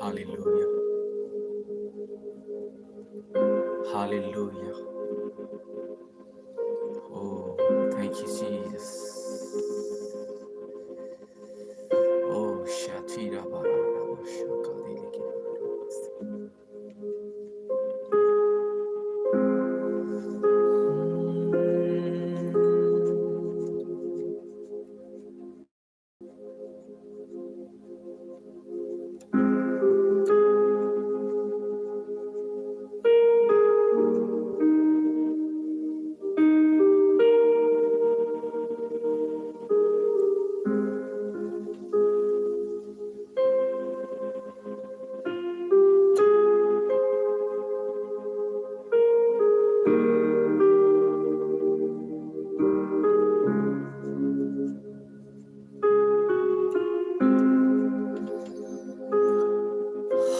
Hallelujah. Hallelujah. Oh, thank you, Jesus. Oh, Shatira Barara Shakadiki.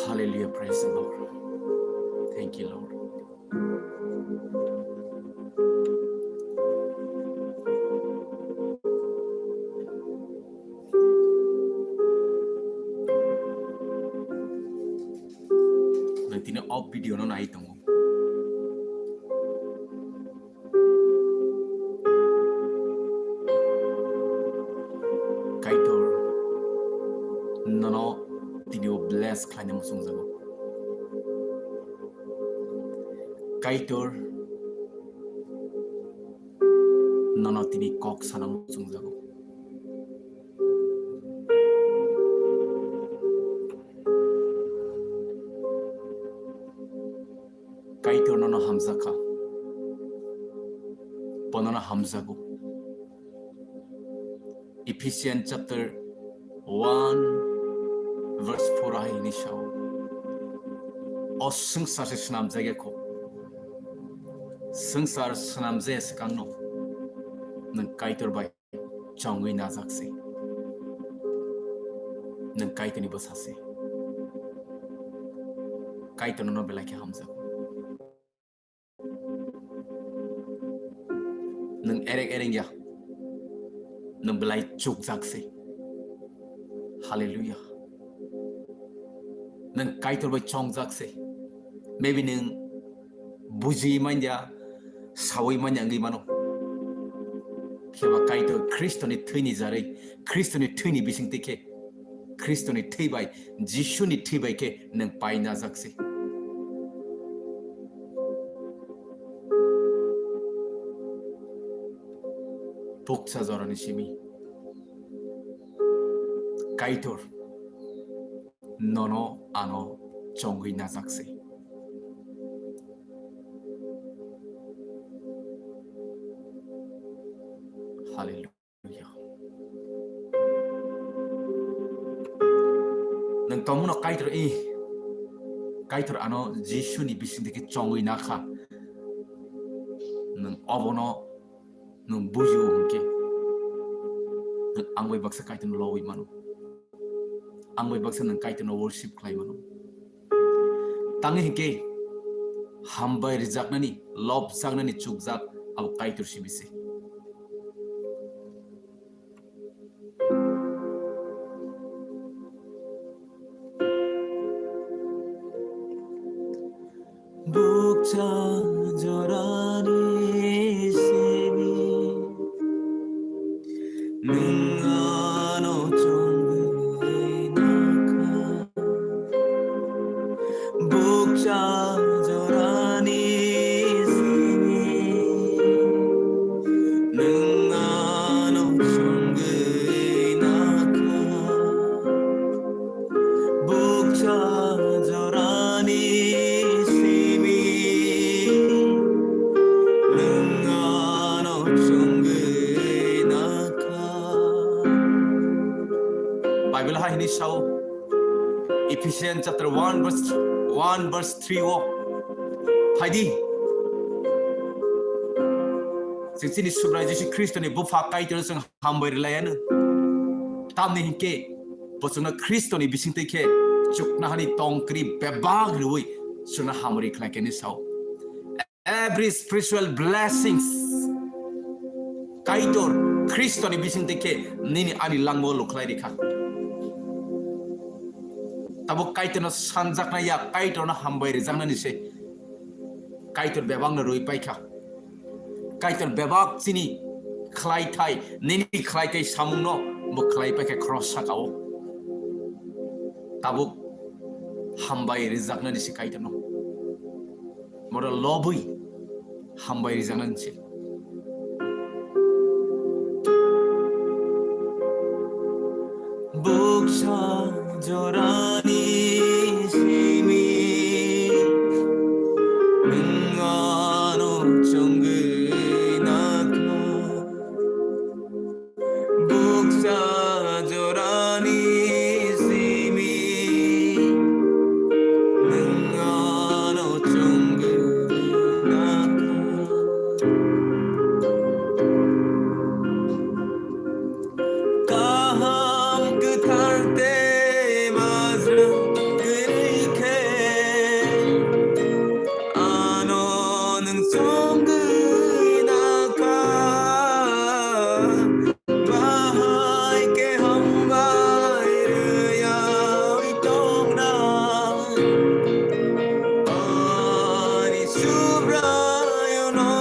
Hallelujah, praise the Lord. Thank you, Lord. Nanti na off video no na itong. Kaitor nono tinio bless kleine musung zago. Kaitor nono tini kok sana musung zago. Kaitor nono hamzaka. Bonono hamzago. Ephesians chapter 1 verse 4 ay ni siya. O sengsar se senam jage ko. Sengsar senam je sekang no. Nang kaitor bai chongwi nazak se. Nang kaitor ni bosase. Kaitor no belai ke hamza. Nang ereng ya. Nang belai chuk zak se. Hallelujah. Nang kaitor bai chong zak se. Maybe nang buji manja sawi manja ngi mano. Kaya kaitor Kristo ni tini zare. Kristo ni tini bising tike. Kristo ni tibai. Jishu ni tibai ke nang pai na zak se. Buksa zorani simi. Kaitor nono ano chongui nazakse. Hallelujah. Nang tomuno kaitor kaitor ano Jishu ni bisindike chongui nakha. Nang obono nang buju hongke. Nang angway baksa kaitor lowi manu. Angway baksa nang kaitor no worship klay manu. Tangi hingke hambay rizak nani lob zak nani chuk zak ab kaitor sibise. Bukcha jorani semi nungano chongui naka. Bukcha jorani semi nungano chongui naka. Bukcha jorani Bible ha hini sao Ephesians chapter 1 verse 3 wo haidi sini subrai Jesus Christ ni bufa kaitor sing hambai layan tamni hinke bosuna Christ ni bising teke chukna hani tongkri bebag ruwi suna hamri klakeni sao every spiritual blessings kaitor Christ ni bising teke nini ani langmo loklai dikha tabo kaitono sanjakna ya kaitono hambai rijangna nise kaitor bebang na roi paikha kaitor bebak chini khlai thai nini khlai kai samung no bo khlai paikha cross sakao tabo hambai rijangna nise kaitono mora lobui hambai rijangna nise buksa jorani simi ningano chongu nakno buksa jorani simi ningano chongu nakno kaham kutharte mazra kurike ano nung chongu naka bahai ke hambai rya itongra ani subra you no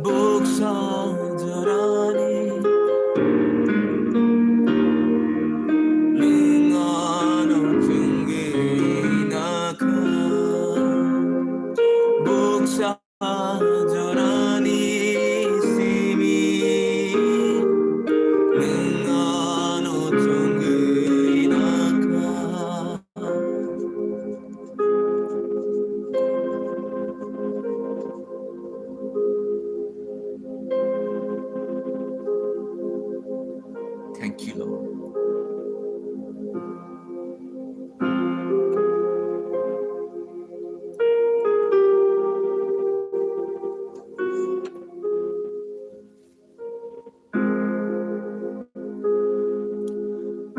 buksa jorani ningano chungi naka buksa jorani simi ningano chungi naka Thank you, Lord.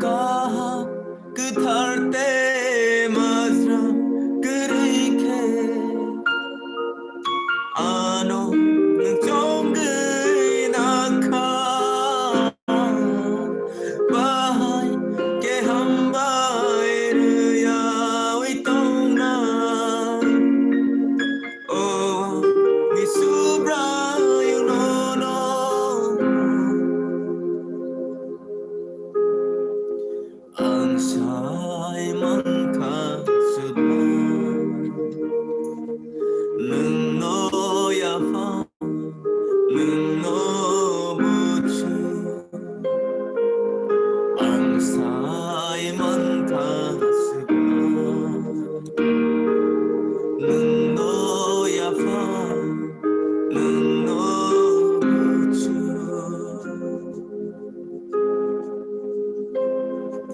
Kaham kutharte mazra kurike ano nung chongu naka bahai ke hambai rya itongra oh ni subra you no ansai mangka subhan nung no ya fa nung no buchu ansai mangka subhan nung no ya fa nung no buchu.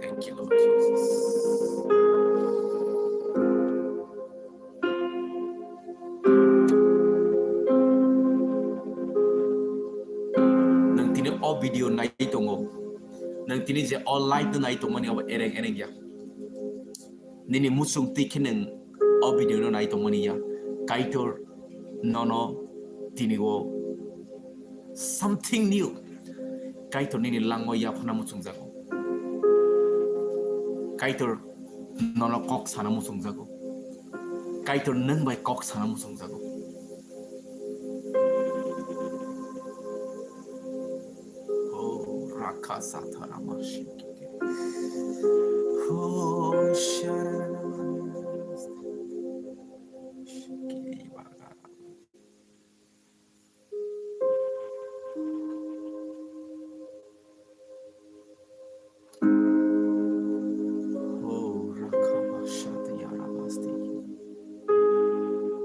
Thank you, Lord Jesus. Nang tini o video nai tongo, nang tini je online tu nai tongo ni awa ereng ya. Nini musung tikineng o video no nai tongo ni ya. Kaitor nono tini go something new. Kaitor nini lango ya phana musung jago. Kaitor nono kok sana musung jago. Kaitor nang bai kok sana musung jago. Oh raka satara mashiki. Oh sharana. Shiki baga. Oh raka mashati yarabasti.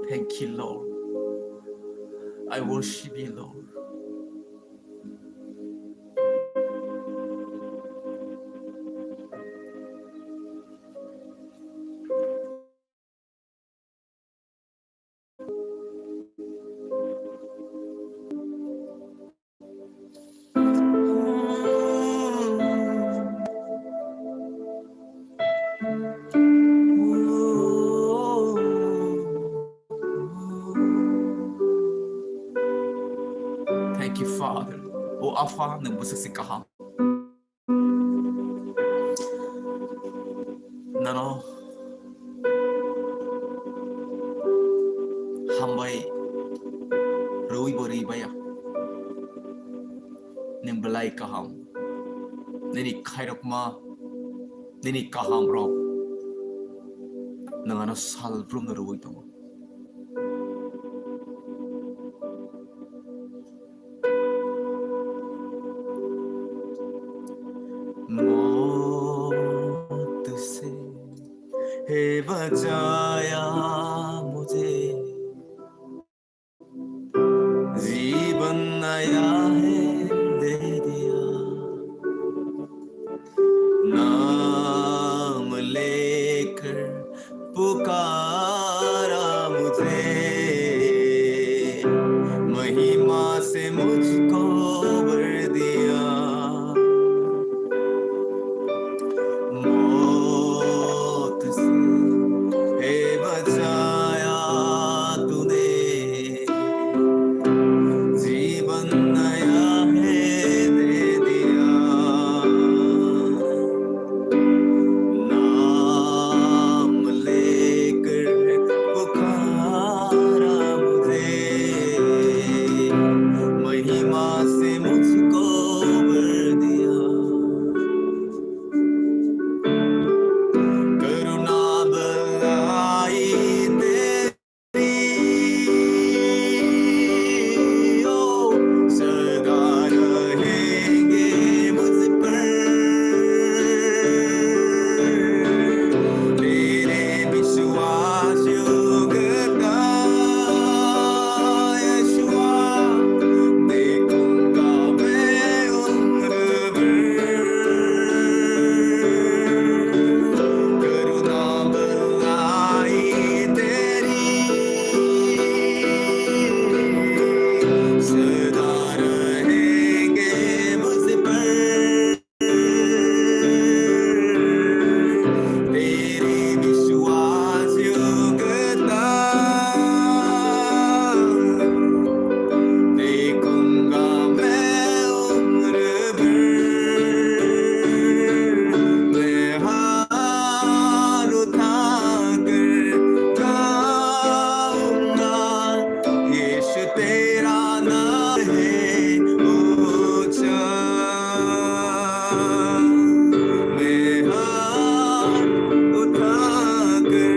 Thank you, Lord. I worship you, Lord. hoa nâng bức sức cả Nano Hambai Rui bori baya Nâng belai kaham Nini khairok ma Nini kaham rok Nang ano sal brum na rui tong मौत से है बचाया मुझे जीवन नया है दे दिया नाम लेकर पुकारा मुझे महिमा से मुझको भर दिया मौत से है बचाया तूने जीवन नया है दे दिया नाम लेकर पुकारा मुझे महिमा से मुझको भर दिया करुणा बलाई तेरी ओ सदा रहेंगे मुझ पर तेरे विश्वास योग्यता यशुआ देखूंगा मैं उम्र भर करुणा बलाई तेरी सदा रहेंगे मुझ पर तेरी विश्वास योग्यता देखूंगा मैं उम्र भर मैं हार उठा कर गाऊंगा यीशु तेरा नाम है ऊंचा मैं हार उठा कर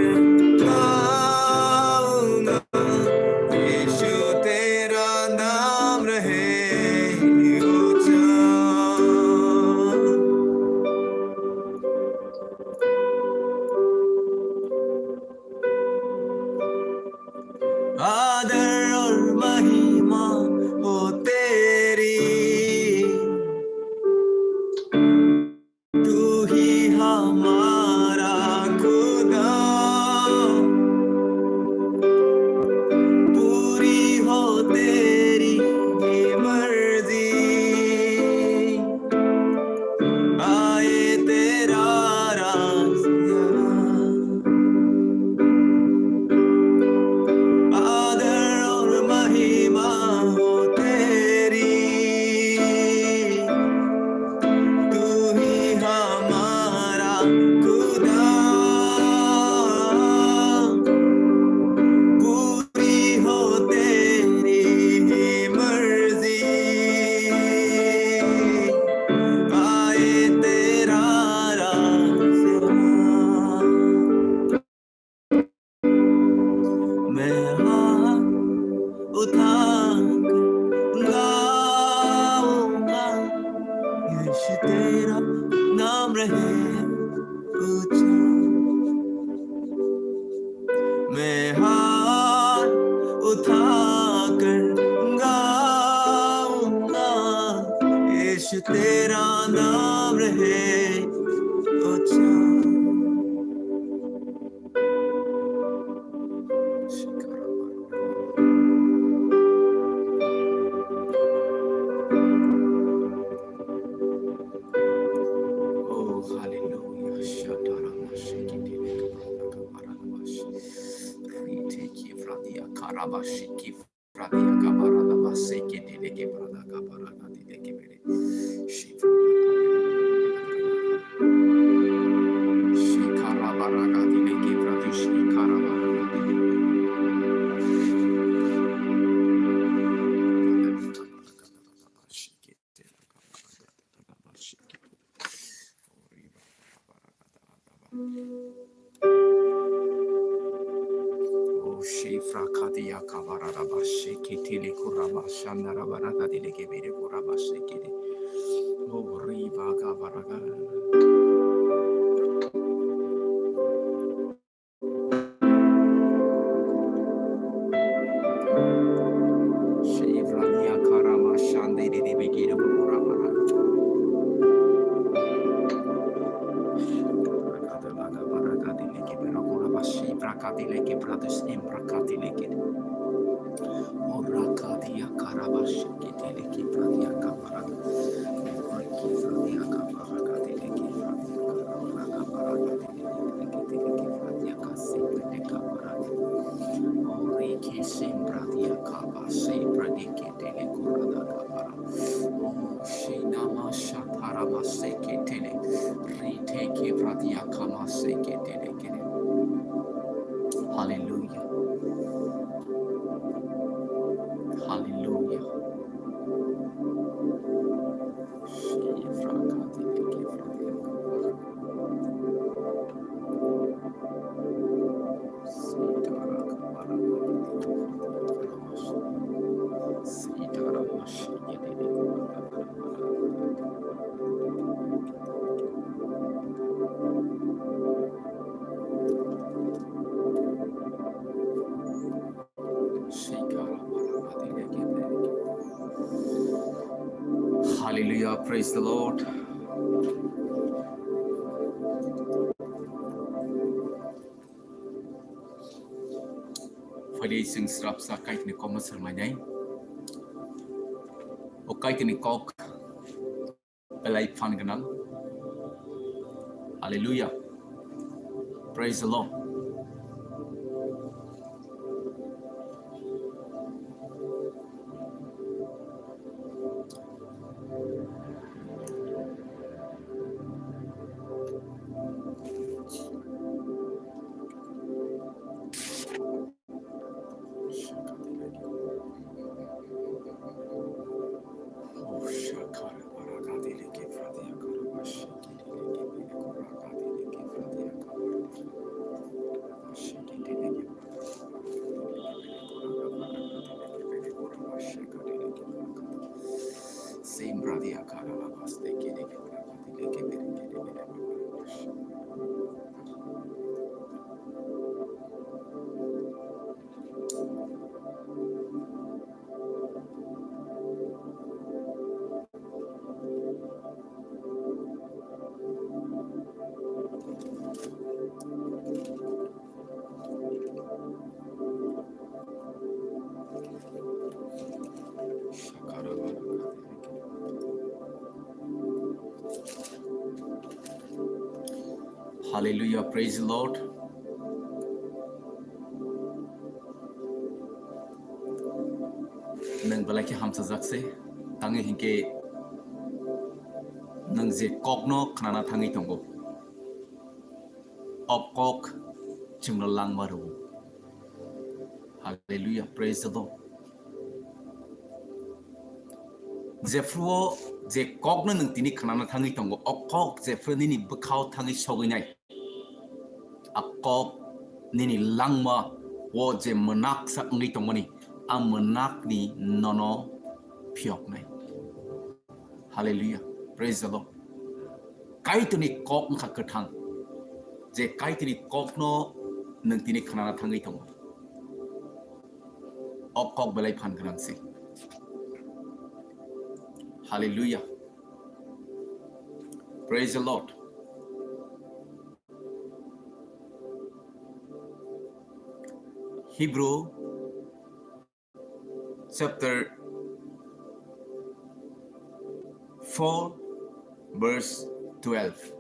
गाऊंगा यीशु तेरा नाम रहे ऊंचा आदर और महिमा हो तेरी तू ही हमारा खुदा पूरी हो तेरी ये मर्जी आए तेरा रास्ता आदर और महिमा हो तेरी तू ही हमारा खुदा पूरी हो तेरी ही मर्जी आए तेरा रास्ता मैं हाथ उठा कर गाऊंगा यीशु तेरा नाम रहे ऊंचा मैं हाथ उठा कर गाऊंगा यीशु तेरा नाम रहे ऊंचा Oh, hallelujah. Retake Fradia Karabashiki Fradia Kabarada Baseke Deleke Brada Kabarada Deleke. Oh, Shifra Kadia Kavaraba Shekitili Kurama Shandarabaraga de Gevere Kuraba Shekidi. Oh, Riva Gavaraga. Shivra Karama Shande de Begida Kurama. Hallelujah. Hallelujah. Hallelujah. Praise the Lord. Phải đi sinh srap sa kai ni ko masal ma nhai. O kai ni ko belai fan ganang. Hallelujah. Praise the Lord. Hallelujah. Praise the Lord. Nang balaki hamsa zakse tangi hinke nang je kokno khnana thangi tongo opkok chimno langmaru. Hallelujah. Praise the Lord. Jefro je kokno nang tini khnana thangi tongo opkok jefro nini bkhau thangi soginai akok nini langma wo je manak sak ngi tongoni amanak ni nono phiok nai. Hallelujah. Praise the Lord. Kai tuni kok ngha kathang je kai tini kok no nang tini khnana thangi tongo opkok belai phan grang se. Hallelujah. Praise the Lord. Hebrew chapter 4 verse 12.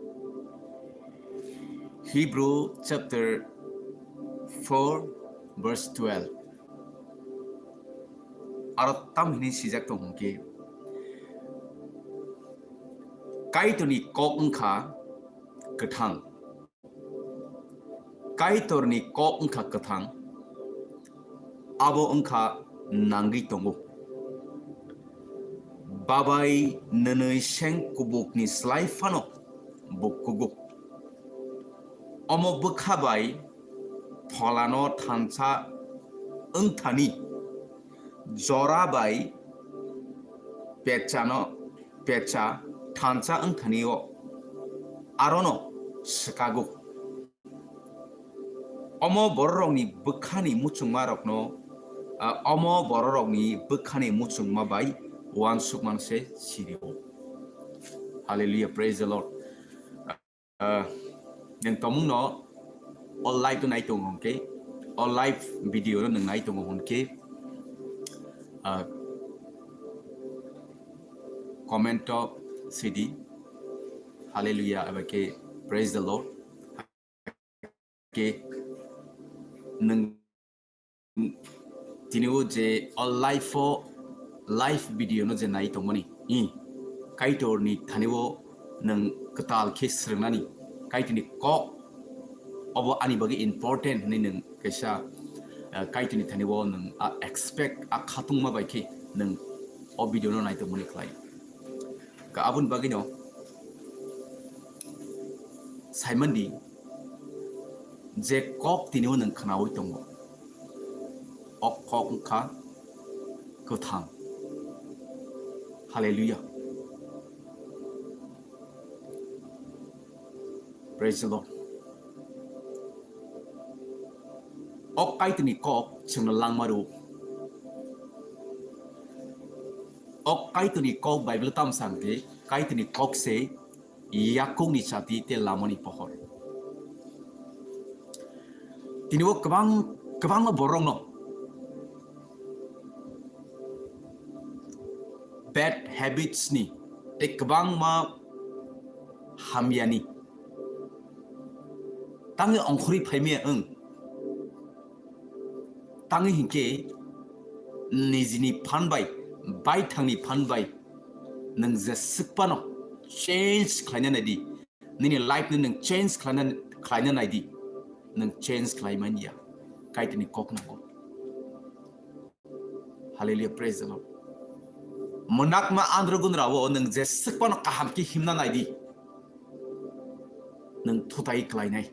Hebrew chapter 4 verse 12. Aratam hini sijak tong ke kai tuni kok ngkha kathang kai torni kok ngkha kathang abo ngkha nangi tongo babai nanai seng kubuk ni slai fano bukuguk 어머 버카바이 폴라노 탄차 응타니 조라바이 베차 탄차 응타니요 아로노 스카고 어머 버럭니 버카니 무충마럭노 어머 버럭니 버카니 무충마바이 완숙만세 시리오 할렐루야 praise the Lord yang tomung no all live tu naik tunggu ke all live video no naik tunggu ke comment to CD hallelujah abake praise the Lord ke neng tiniu je all live for live video no je naik tunggu ni kaitor ni thaniwo neng ketal ke serengani kaitini kok obo ani bagi important ni neng kesa kaitini thaniwo neng expect khatung ma baiki neng o video no naik tunggu ni klai ka abun bagi no SAMEN di je kok tiniwo neng khanawi tunggu ok kok kha kuthang hallelujah praise the Lord ok kaitini kok chungna langmaru ok kaitini kok bible tam sangte kaitini kok se yakung ni chati te lamoni pohor tiniwo kabang borong no bad habits ni te kabang ma hamyani tangi ongkhuri phaimia tangi hinke nijini phanbai bai thangni phanbai nang je sikpano change khlaina nadi nini life nang change khlaina nadi nang change khlaimania kaitini kokna ko hallelujah praise the Lord monakma androgun rawo nang je sikpano kahamki himna nadi nang thutai khlainai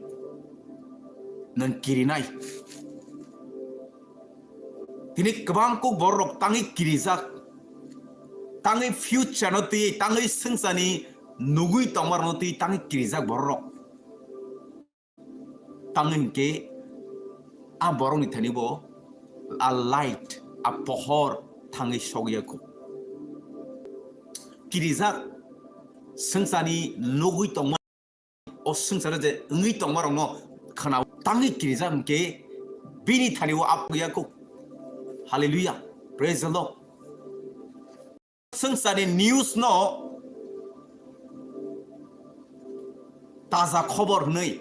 nang kirinai tini kabang ko borok tangi kirizak tangi future no ti tangi sengsani nugui tomar no ti tangi kirizak borok tangi ke a borong ni thani bo a light a pohor tangi shogya ko kirizak sengsani nugui tomar o sengsara je ngi tomar no khana tangi kirizak ke bini thani wo apya ko hallelujah praise the Lord sengsani news no taza khobor nei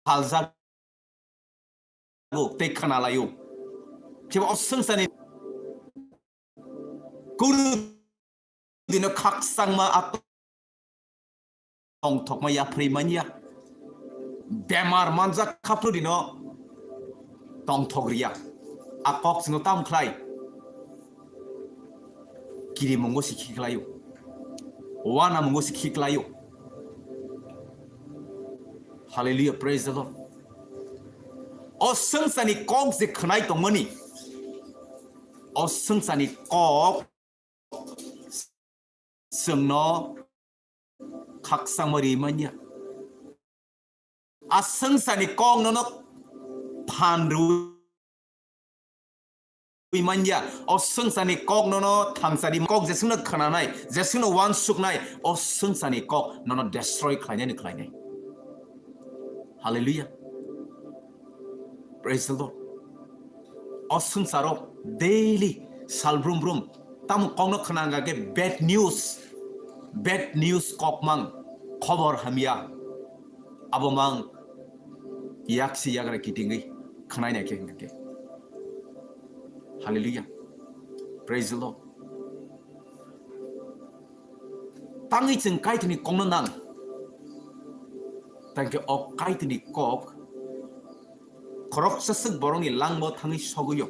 halza go te khana layo chebo sengsani guru dino khaksangma at ong thokma ya primanya bemar manja khapru dino tong thogriya akok sino tam khlai kiri mongo sikhi khlayo wana mongo sikhi khlayo hallelujah praise the Lord o sengsani kok je khnai tongmani o sengsani kok sengno kaksangmari manya a sengsani kok no panru manja o sengsani kok no thangsani kok jesungno khananai jesungno wan suknai o sengsani kok no destroy khlainai hallelujah praise the Lord o sengsaro daily salbrum brum tam kok no khananga ke bad news kok mang khobor hamia abomang yaksi yagra kitingi khanai na ke hallelujah praise the Lord tangi ching kaitini kongno nang tangke ok kaitini kok korok sasuk borongi langmo tangi soguyo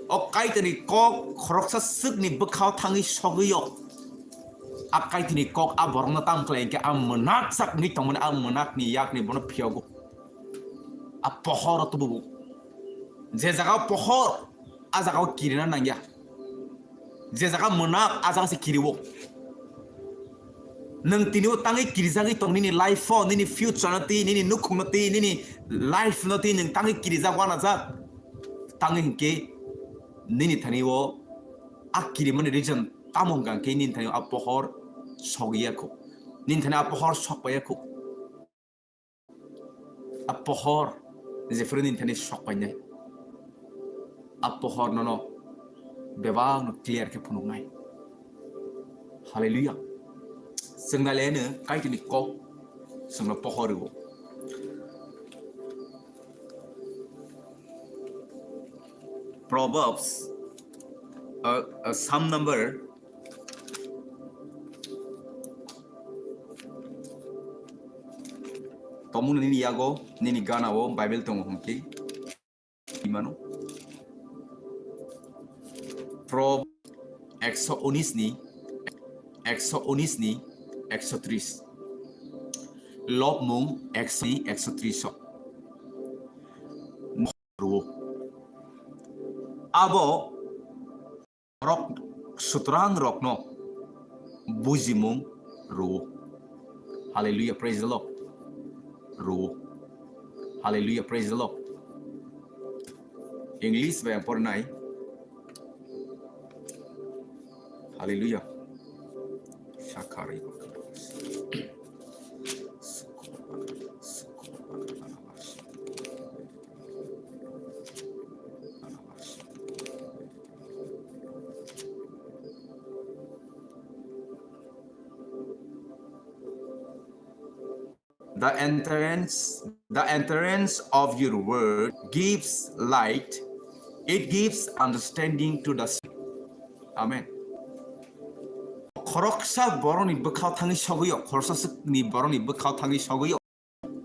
ok kaitini kok korok sasuk ni bekhaw tangi soguyo akai tini kok aborong na tam kleng ke am menak sak ni tong am menak ni yak ni bono piogo a pohor tu bu je jaga pohor a jaga kirina nangya je jaga menak a jaga se kiriwo nang tini tangi kirizagi tong nini life for nini future na ti nini nukung na ti nini life na ti nang tangi kiriza wana jak tangi ke nini thani wo akiri mani region tamong gang ke nin thani apohor sogiya ko nin thani apohor sokpaya ko apohor jefre nin thani sokpanya apohor no beba no clear ke punung nai hallelujah sengna lene kai tini ko sengna pohor wo Proverbs Psalm number ตมุนนี่ยาโกนี่กานาโวไบเบิลตรงหงกี้อิมานุ Proverbs 119 ni 130 Lob mung 130 so ro abo rok sutrang rok no bujimung ro hallelujah praise the Lord ro hallelujah praise the Lord English ba por nai hallelujah shakari The entrance of your word gives light. It gives understanding to the Amen. Koroksa boroni bekau tangi shoguyo. Korosas ni boroni bekau tangi shoguyo.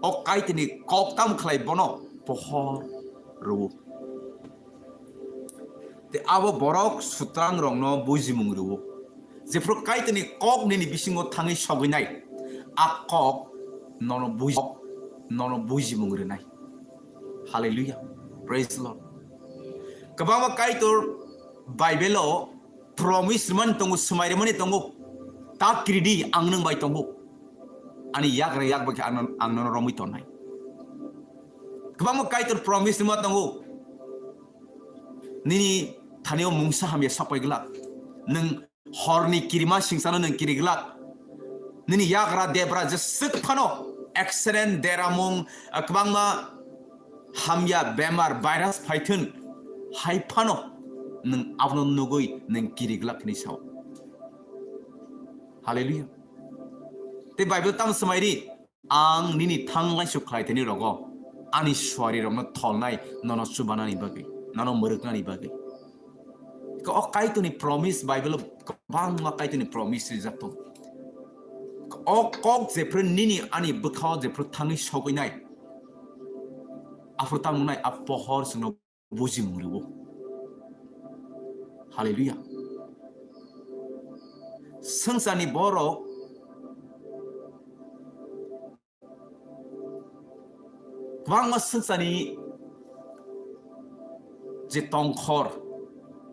O kait ni koktam klai bono pohor ru. The abo borok sutrang rong no bujimung ru. Jefro kait ni kok ni bisingo tangi shogunai. Akok nono buji mungre nai hallelujah praise the Lord kabama kaitor bible promise man tongu sumaire mani tongu ta kridi angnang bai tongu ani yak ba ke angnon romi tonai kabama kaitor promise ma tongu nini thaneo mungsa hamya sapaigla nang horni kirima singsana nang kirigla nini yagra debra jesuk phano accident deramung akbangma hamya bemar virus phaithun hai phano nang abnon nugoi nang kiriglak ni saw hallelujah te bible tam samairi ang nini thanglai suklai teni rogo ani swari rong tholnai nono subana ni bagi nono murukna ni bagi ko kai to ni promise bible bang ma kai to ni promise jato kok jepro nini ani bukhaw jepro thangi soginai afro tamunai apohor sno bujimuru hallelujah sangsani boro kwangma sangsani je tongkhor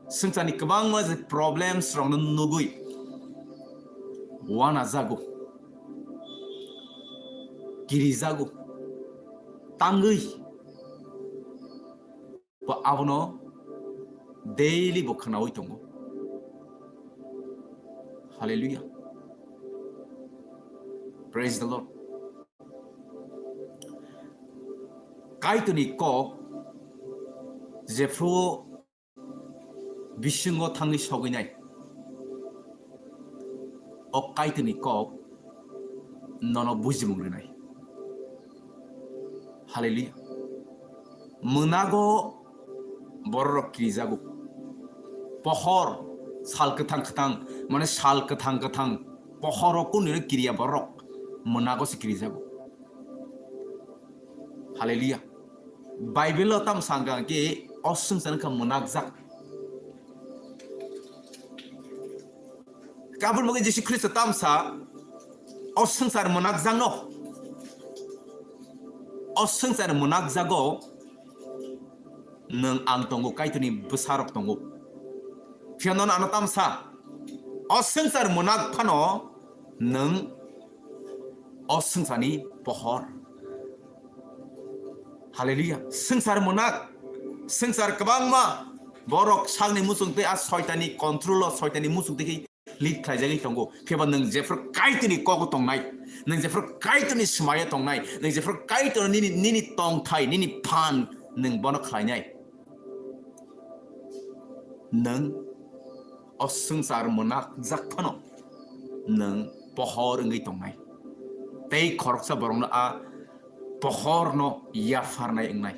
sangsani kwangma je problems rong nugui wana zago Kirizago Tangui But Avano daily Bokana Witongo Hallelujah Praise the Lord Kaituni Kok Zefro Bishingo Tangi Shoginai O Kaituni Kok Nono Bujimunai Hallelujah. Munago borok kirizago. Pohor sal ketang mana sal ketang pohorokun ini kiriya borok munago si kirizago. Hallelujah. Bible tam sanggang ke osung sana ke munagzak. kabul mo Jesus Christ tamsa osungsar monak jangno osungsar monak jago nang ang tongo kaitoni besarok tongo fianon ano tamsa osungsar monak phano nang osungsani pohor haleluya sengsar monak sengsar kabangma borok sagni musungte a soitani control soitani musungte lead khaijagi tongo pheba nang jefer kaitini kogo tongnai nang jefer kaitini smaya tongnai nang jefer kaitoni nini tong thai nini phan nang bono khlainai nang osungsar monak jakphano nang pohor ngai tongnai tei khoroksa borongna a pohor no yafarnai engnai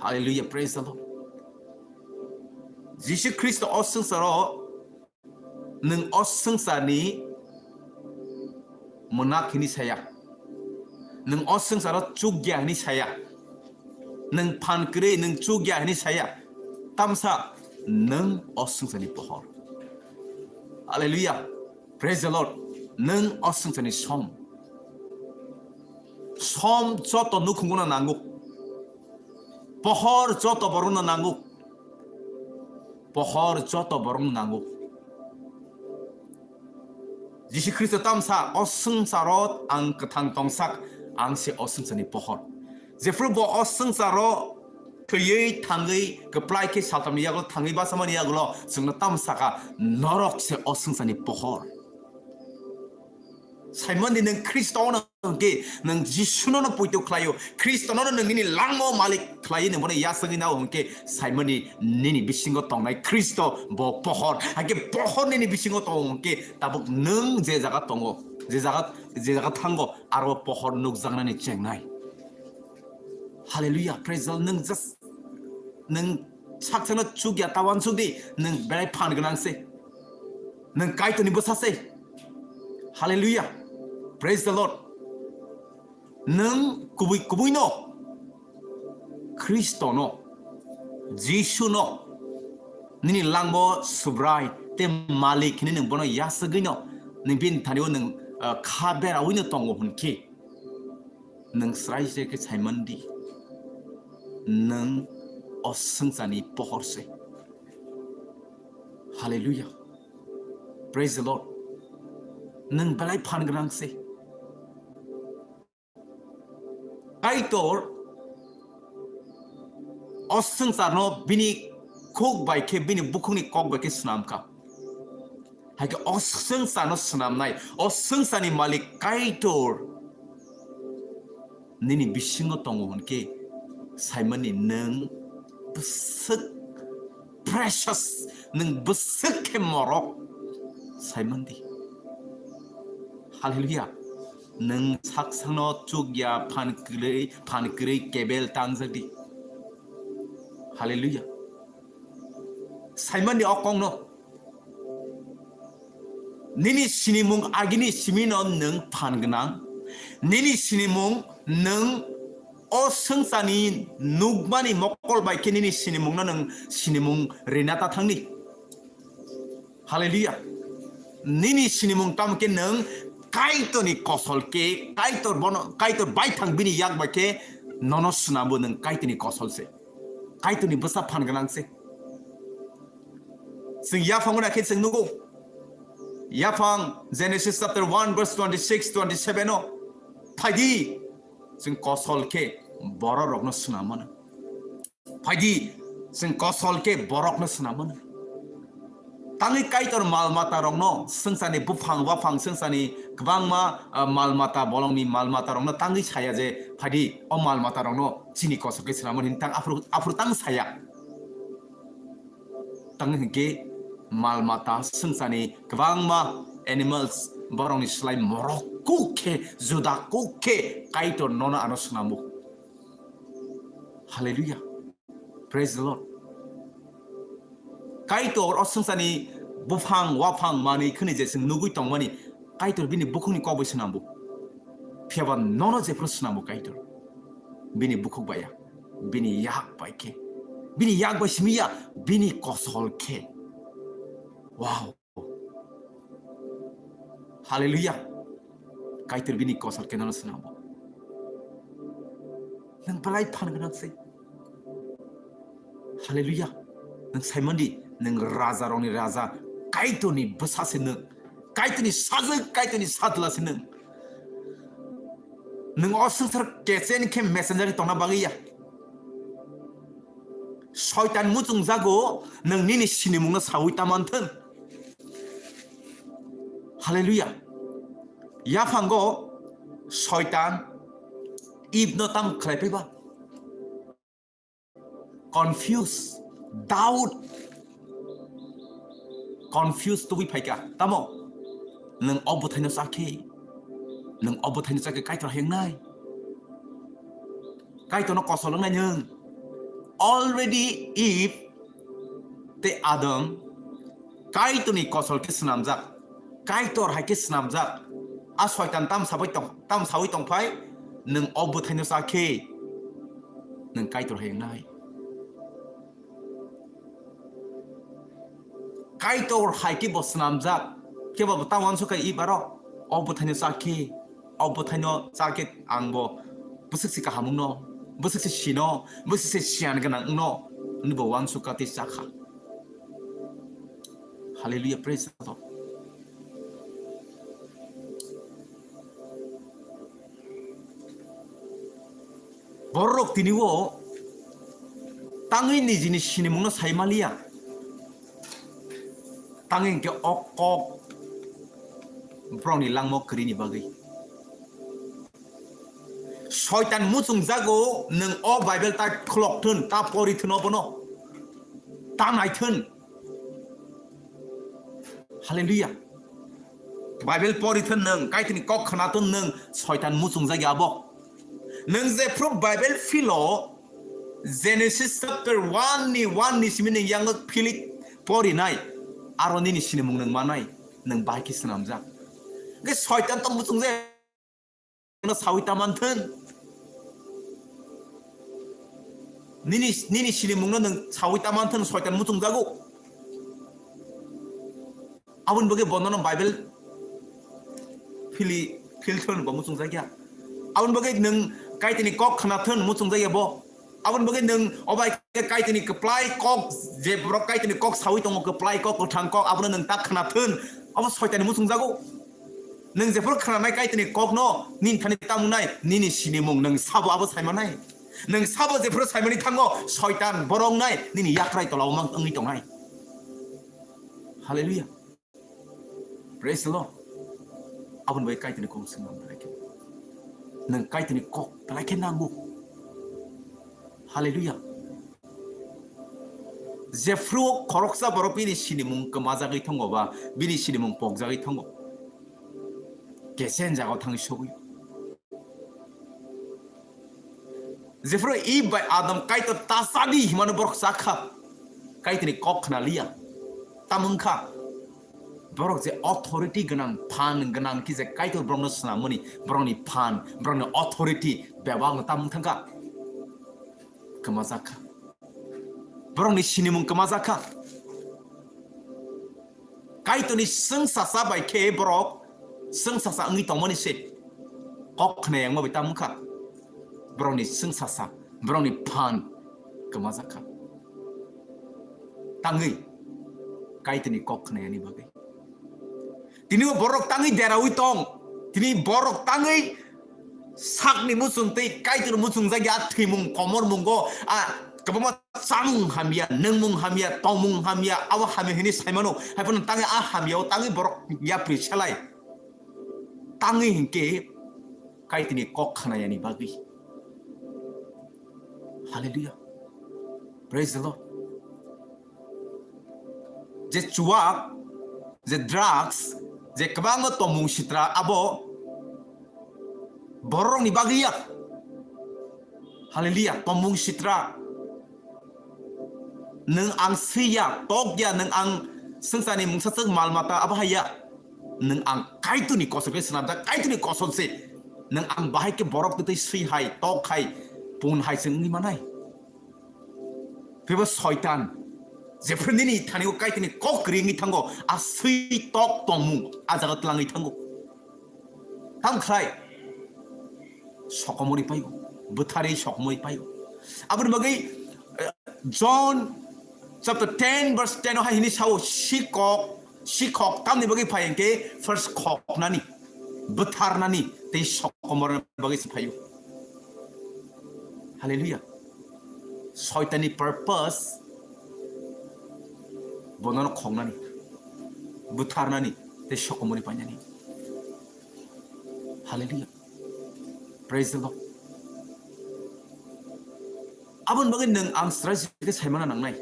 hallelujah praise the Lord Jesus Christ osungsaro nang osungsani monak hini saya nang osungsaro chugya hini saya nang phankre nang chugya hini saya tamsa nang osungsani pohor hallelujah praise the Lord nang osungsani som joto nukhunguna nanguk pohor joto boruna nanguk pohor joto borung nanguk Jesus Christ tamsa osungsarot ang kathang tongsak ang se osungsani pohor jefer bo osungsaro khye thangai kaplai ke satamni yaglo thangai basamani yaglo sungna tamsaka norok se osungsani pohor 사이먼이 능 크리스토는 게 능 지수노는 보이도 클라요 크리스토는 능 니니 랑모 말리 클라이는 뭐네 야성이 나오는 게 사이먼이 니니 미신 것 동나이 크리스토 뭐 보헐 하게 보헐 니니 미신 것 동은 게 다복 능 제자가 동고 제자가 탄거 아로 보헐 눅장나니 쟁나이 할렐루야 프레이즈 능 저스 능 착천의 죽이야 따완 죽디 능 베라이 파는 그랑세 능 까이토니 보사세 할렐루야 Praise the Lord. Nang kubui no, Kristo no, Jisu no, nini langbo subrai te malik nini bono yasagi no, nini bin taniwo nang kabera wino tongo hunki, nang srai se ke saimandi, nang osungsani pohorse. Hallelujah. Praise the Lord. Nang balai pangrang se. Kaitor osungsarno bini kok baike bini bukungni kok baike sunamka hake osungsarno sunamnai osungsani malik kaitor nini bisingo tongo honke saimani nang besek precious nang besek ke morok saimandi hallelujah nang saksano chugya phankre kebel tangzadi hallelujah saimani okongno nini sinimung agini simino nang phangnang nini sinimung nang osungsani nugmani mokol bai kenini sinimung nang sinimung renata thangni hallelujah nini sinimung tamke nang kaitoni kosolke kaitor bono kaitor baithang bini yak bake nono sunabo nang kaitoni kosolse kaitoni basa phanganangse sing yafanguna ke sing nugo yafang Genesis chapter 1 verse 26 27 no phagi sing kosolke borok no sunamana phagi sing kosolke borok no sunamana tangi kaitor malmata rongno sengsani bufang wafang sengsani gbangma malmata bolongni malmata rongno tangi saya je phadi o malmata rongno chini kosoke sinamon hintang afru tang saya tangi hingke malmata sengsani gbangma animals borongni slai morokku ke judaku ke kaitor nono ano sunamu hallelujah praise the Lord kaitor osungsani bufang wafang mani khni je sing nugui tongmani kaitor bini bukhungni koboi sunambu phiaba nono je prasnambu kaitor bini bukhuk baya bini yak baike bini yak basmiya bini kosolke wow 할렐루야. 가이들 비니 거설 깨나는 스나보. 능 발라이 파는 건 없어. 할렐루야. 능 살만디 능 라자로니 라자 가이토니 부사세 능 가이토니 사즈 가이토니 사들라세 능 어승스럽 깨센 캠 메신저리 떠나 바기야. 서이탄 무중자고 능 니니 신이 묵는 사위따만튼 할렐루야. 야판고 서이탄 입노 땀 클래피바 confused doubt confused to 파이까 따모 능 어부타이노 사케 능 어부타이노 사케 까이토 행나이 까이토노 거설렁 나냥 already if the Adam 까이토니 거설 케스남작 까이토 하이 케스남작 아스와이탄 땀 사위 똥파이 능 어부타이노 사케 능 까이토 행나이 까이토 하이키 보스남작 케바부 땅원소카 이바로 어부타이노 사케 어부타이노 사케 앙보 부스시카 하묵노 부스시 시노 부스시 시안가낭노 누보 원수카 티사카 할렐루야 프레이즈 더 borok tiniwo tangi ni jini sini mungno saimalia tangi ke ok broni langmo krini bagai shaitan musung jago neng o bible ta clock thun ta pori thun obono ta nai thun hallelujah bible pori thun neng kaitini kok khana thun neng shaitan musung jagi abo neng je pro bible philo Genesis chapter 1 ni simin yang philik pori nai aroni ni sini mung neng manai neng bai ki snamja ge shaitan tong musung je no sawi taman thun nini sini mung neng sawi taman thun shaitan musung jago abun bage bonono bible phil thun ba musung jagya abun bage neng kaitini kok khana thun musung jaya bo abun bage neng obai kaitini keplai kok je brok kaitini kok sawi tong keplai kok thang kok abun neng tak khana thun abo shaitan musung jago neng je brok khana nai kaitini kok no nin thani tamunai nini sini mung neng sabo abo saimanai neng sabo je brok saimani thango shaitan borong nai nini yakrai to lawmang angi tongai hallelujah praise the lord abun bage kaitini kok singam lagi neng kaitini kok lagi nangu hallelujah 제프로 거록사 바로 비니 시니문 그마자기 통고바 비니 시니문 복자기 통고 게센자고 당시고요 제프로 이바이 아담 카이토 타사디 히마노 버럭사카 카이트니 kok나리아 타문카 버럭 제 authority 그냥 판 그냥 기제 카이토 브롱노스나 머니 브롱니 판 브롱니 authority 배왕 타문탄가 그마자카 Borong ni sini mung kemazaka. Kaito ni sengsasa bai ke borok sengsasa ngi tong mani se. Kok kene yang mau bitam muka. Borong ni sengsasa, borong ni pan kemazaka. Tangi. Kaito ni kok kene ni bagai. Tini borok tangi derawi tong. Tini borok tangi sak ni musung te kaito ni musung zagi ati mung komor munggo Kapama samung hamia, nengmung hamia, tongmung hamia, awa hamia ini saimano. Haipun tangi hamia, tangi borok ya percalai. Tangi hingke kait ini kok khana yani bagi. Hallelujah. Praise the Lord. Je cuak, je drugs, je kebango tomung sitra abo borong ni bagi ya. Hallelujah. Tomung sitra. Neng ang siya tokya neng ang sengsani mungsasek malmata apa haya neng ang kaitu ni kosol ke senada kaitu ni kosol se neng ang bahai ke borok tu si hai tok hai pun hai seng ni manai peba shaitan jeprni ni thani ko kaitu ni kok ringi thango a si tok tomung ajaga tlangi thango tam khlai sokomori payo buthari sokomori payo abun bagai John chapter 10 verse 10 ha hini sao shikok tam ni bagai phayen ke first khok nani buthar nani te sokomor bagai payo hallelujah soitani purpose bonono khong nani buthar nani te sokomori panyani hallelujah praise the Lord abun bagai nang ang stress ke saimana nangnai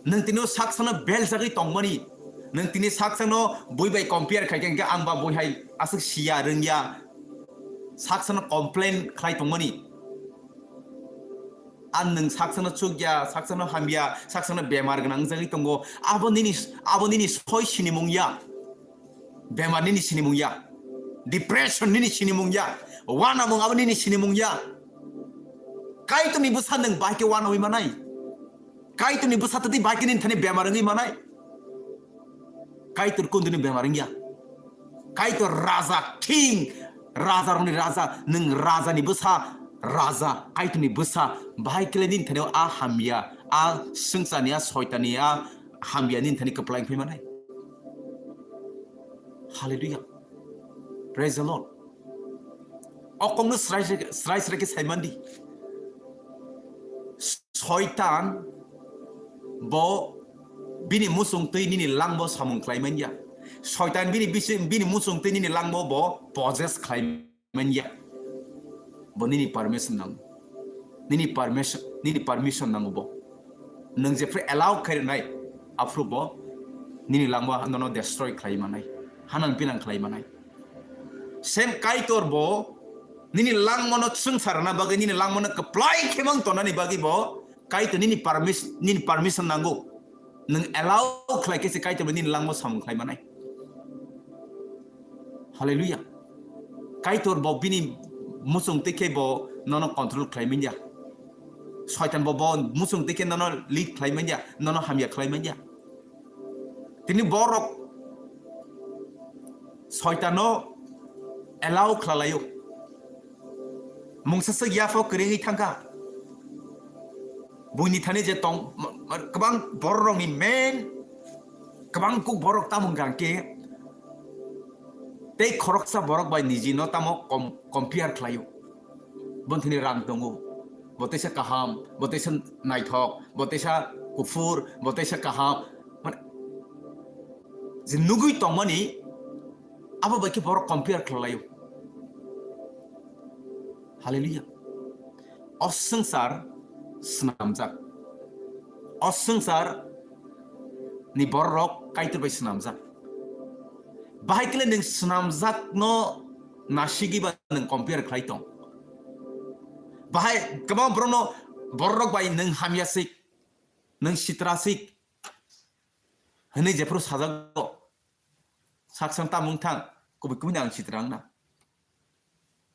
nang tino saksana bel jagi tongmani nang tini saksano boibai compare khaikeng ke angba boihai asuk sia rengya saksana complain khai tongmani an nang saksana chugya saksana hamya saksana bemar gnang jagi tongo abonini soi sinimungya bemar nini sinimungya depression nini sinimungya wana mong abonini sinimungya kai to ni busan nang baike wana wi manai kai to ni busatati baike nin thani bemarangi manai kai to kundini bemarangya kai to raja king raja roni raja nang raja ni busa raja kai to ni busa baike nin thani a hamya a sungsania soitania hamya nin thani kaplaing phi manai hallelujah praise the Lord okong srai ke saimandi soitan bo bini musung tui nini langbo samung klaiman ya soitan bini musung tui nini langbo bo possess klaiman ya bo nini permission nang bo nang je pre allow khair nai approve bo nini langbo no destroy klaimanai hanan pinang klaimanai sem kaitor bo nini langmono sungsarana bagi nini langmono keplai kemang tonani bagi bo kaito nini permission nango nang allow klai kesi kaito nini langmo samung klai manai hallelujah kaitor bo bini musung teke bo nono control klai minja soitan bo musung teke nono lead klai minja nono hamya klai minja tini borok soitano allow klalayo mungsa ya fo kering itangka buni thane je tong kabang borong ni men kabang ku borok tamung gangke te khoroksa borok bai niji no tamo compare khlayo bonthini rang tongo botesa kaham botesa naithok botesa kufur botesa kaham je nugui tongmani aba bai ke borok compare khlayo hallelujah osungsar snamjak osungsar ni borok kaitur bai snamjak bahikle ning snamjak no nasigi ba ning compare khlai tong bahai kabang brono borok bai ning hamyasik ning sitrasik hene jepro sajago saksang tamung thang kubi nang sitrang na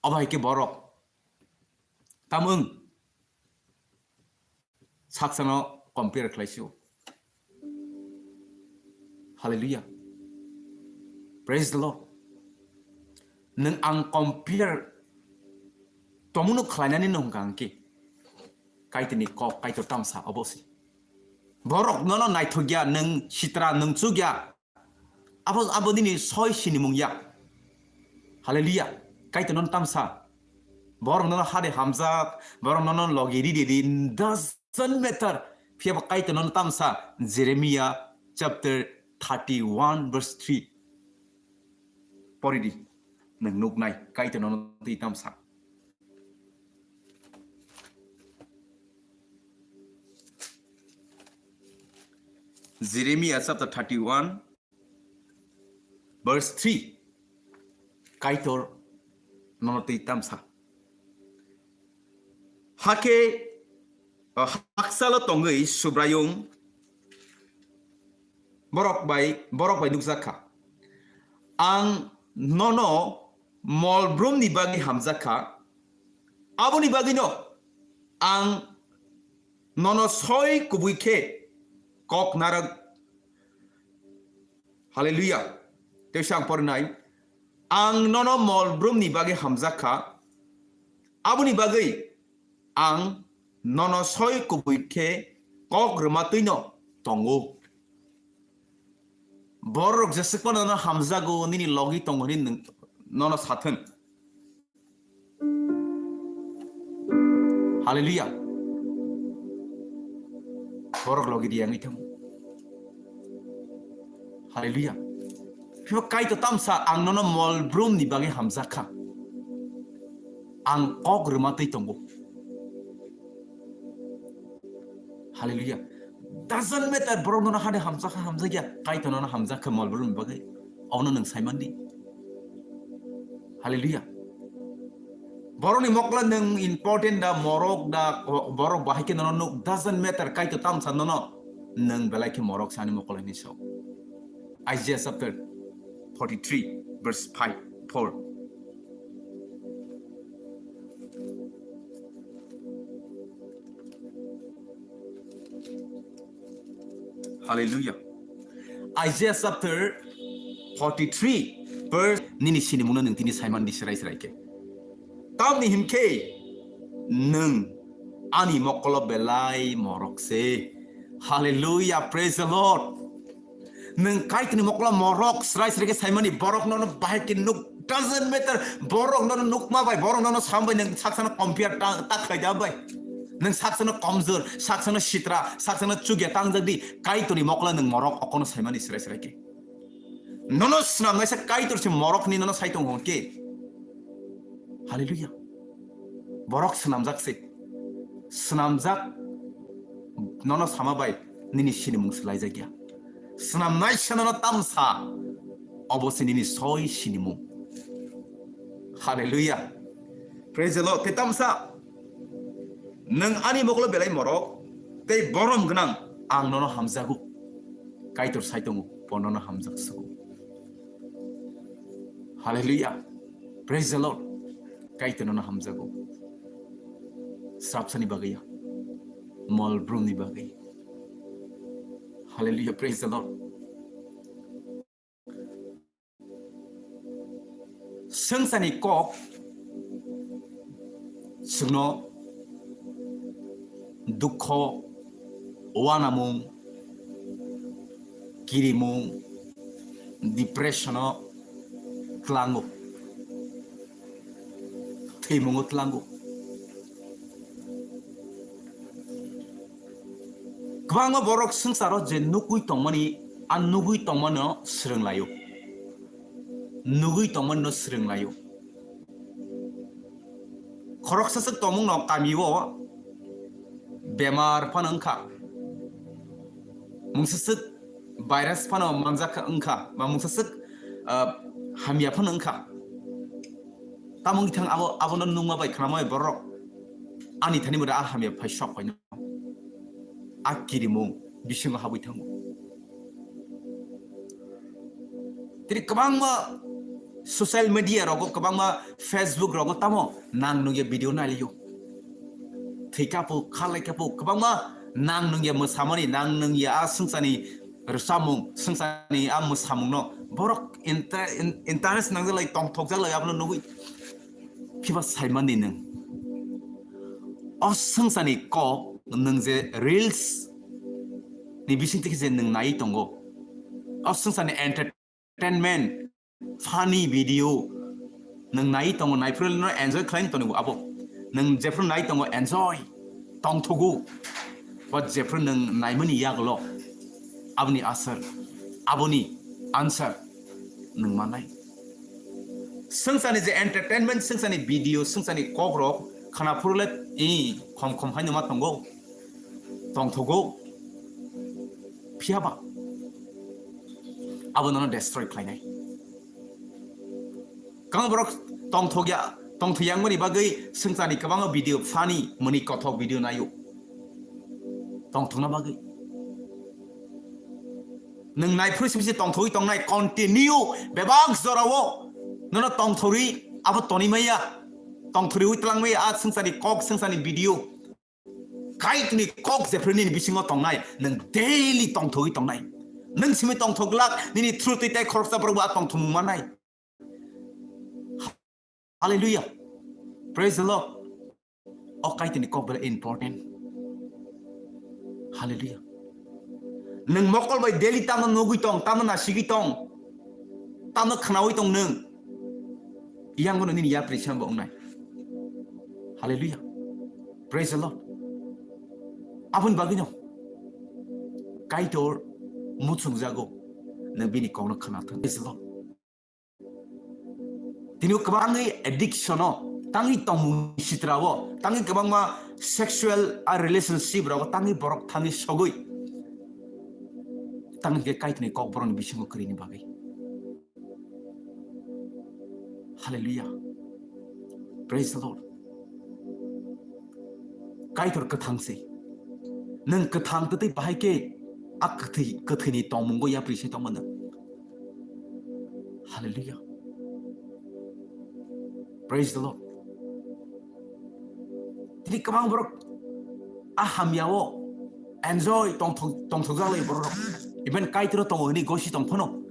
abai ke borok tamung saksano compare khlaisio hallelujah praise the Lord nang ang compare tomuno khlainani nong gangke kaitini kok kaito tamsa obosi borok nono naithogya nang sitra nang chugya abodini soi sinimungya hallelujah kaito non tamsa borok nono hade hamzak borok nono logiri didi doesn't matter fiaba kaito non tamsa Jeremiah chapter 31 verse 3 poridi nang nuknai kaito non ti tamsa Jeremiah chapter 31 verse 3 kaitor non ti tamsa hake haksalo tongai subrayung borok bai nukjaka ang nono molbrum ni bagi hamjaka aboni bagi no ang nono soi kubuike kok narag hallelujah tesang pornai ang nono mol brum ni bagay hamzaka abuni bagay ang nono soy kubuike kok rumatuino tongo borok jesek nono hamzago nini logi tongo ni nono saten Hallelujah borok logi diang itong Hallelujah Pio kai to tamsa ang nono mol brum ni bagay hamzaka ang kok rumatuy tongo Hallelujah doesn't matter bro nono hade hamzaka hamzaka kai to nono hamzaka mol brum bagay ono nang saimandi Hallelujah Borok ni mokla nang important da morok da borok bahike nono doesn't matter kai to tamsa nono nang belai ke morok sani mokla ni so Isaiah chapter 43 verse 4 Hallelujah Isaiah chapter 43 verse nini sini muna nang tini saiman di serai ke tam ni himke nang ani mokolo belai morok se Hallelujah praise the Lord nang kai tini mokolo morok serai ke saimani borok nono bahike nuk doesn't matter borok nono nuk ma bai borok nono sambai nang saksana compare tak khai da bai nang saksana komjor saksana sitra saksana chugya tang jagdi kai tini mokolo nang morok okono saimani serai ke nono snang ngaisa kai tursi morok ni nono saitong honke Hallelujah borok senamjak nono samabai nini sini mung selai jagya senam nai nono tamsa obosi nini soi sini mung Hallelujah praise the Lord te tamsa nang ani moklo belai morok te borom gnang ang nono hamzagu kai tur saitong ponono hamzak sugu Hallelujah praise the Lord kai to nono hamzago sapsani bagaya mol brum ni bagay Hallelujah praise the Lord sengsani kok sugno dukho wanamung kirimung depression tlango Timungot langgo. Kwanga borok sengsaro je nukui tongmani an nugui tongmano srenglayo. Nugui tongmano srenglayo. Korok sesek tomung no kamiwo bemar panangka. Mung sesek virus pano manjaka engka, ma mung sesek hamia panangka. Tamung tang abo non nungma bai kramai borok ani thani muda ahami phai shop pai no akiri mung bising habui thang tiri kabang ma social media rogo kabang ma Facebook rogo tamo nang nungye video na liyo thikapu khalai kapu kabang ma nang nungye musamani nang nungye asungsani rsamung sungsani musamung no borok interest nang lai tong thok jak lai abno nugui 피바 살만니는 어성산이 꼭 능제 릴스 니 비신티키제 능 나이 동고 어성산이 엔터테인먼트 파니 비디오 능 나이 동고 나이 프로는 엔조이 클라인 동고 아보 능 제프로 나이 동고 엔조이 동토고 와 제프로 능 나이머니 야글로 아버니 아서 아버니 안서 능 만나이 Sengsani je entertainment, sengsani video, sengsani kogrok, kana purulet kom hanyo matongo, tong togo, piaba, abo nono destroy klainai. Kang borok tong toyang mani bagai sengsani kabang video funny mani kotok video nayo, tong tona bagai. Neng nai prinsip tong toy tong nai continue bebang zorawo. Nono tong thori abo toni maya tong thori uitlang maya at sengsani video kai ni kok zepreni bisingo tong nai nang daily tong thori tong nai nang simi tong thoglak nini truth te khorsa proba tong thumu manai Hallelujah. Praise the Lord. Cái tin có very important. Hallelujah. Nâng mọc coi bài daily tam nó ngồi tông, tam nó nasi tông, tam nó khनावई tông nâng. Yang ko nini ya preacham ba onai. Hallelujah. Praise the Lord. Apun bagino. Kai tor mutsung jago. Nang bini kong na khana thang. Praise the Lord. Tinu kabang ngai addiction no. Tangi tong sitrawo. Tangi kabang ma sexual relationship rawo. Tangi borok tangi sogoi. Tangi ke kai tini kok boron bisingo kri ni bagai. Hallelujah. Praise the Lord. Kai tor kathang se. Nang kathang tu bahai ke ak kathi ni tong mungo ya appreciate tong mana. Hallelujah. Praise the Lord. Tini kamang borok aham yawo enjoy tong thogale borok. Even kai tor tong ni goshi tong phono.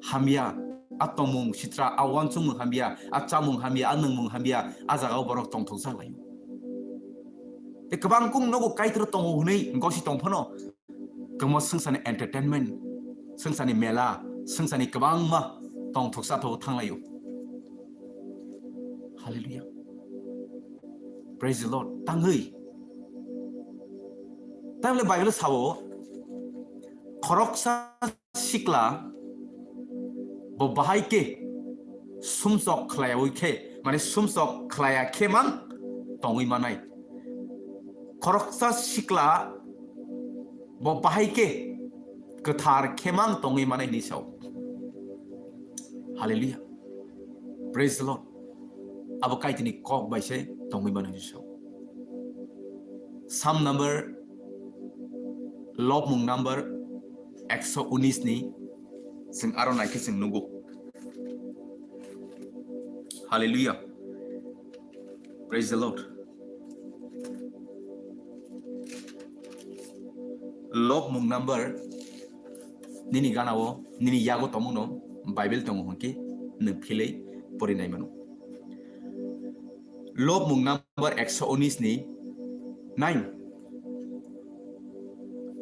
Hamya atong mung sitra awan chung mung hambia achamung hambia anung mung hambia azagao borok tong thong sang layo te kabang kung nogo kaitro tong hunei ngosi tong phono kamo sungsani entertainment sungsani mela sungsani kabang ma tong thoksa tho thang layo. Hallelujah. Praise the Lord. Tangei tamle bible sawo khoroksa sikla bo bahai ke sumsok khlaioi ke mane sumsok khlaya ke mang tongui manai khoroksa sikla bo bahai ke kathar ke mang tongui manai ni sau. Hallelujah. Praise the Lord. Abo kai tini kok bai se tongui manai ni sau. Psalm number lob mung number 119 ni sing aron naik sing nunggu. Hallelujah. Praise the Lord. Lob mung number nini gana wo nini yago tomu no Bible tomu honki ne phile pori nai manu. Lob mung number 119 ni 9.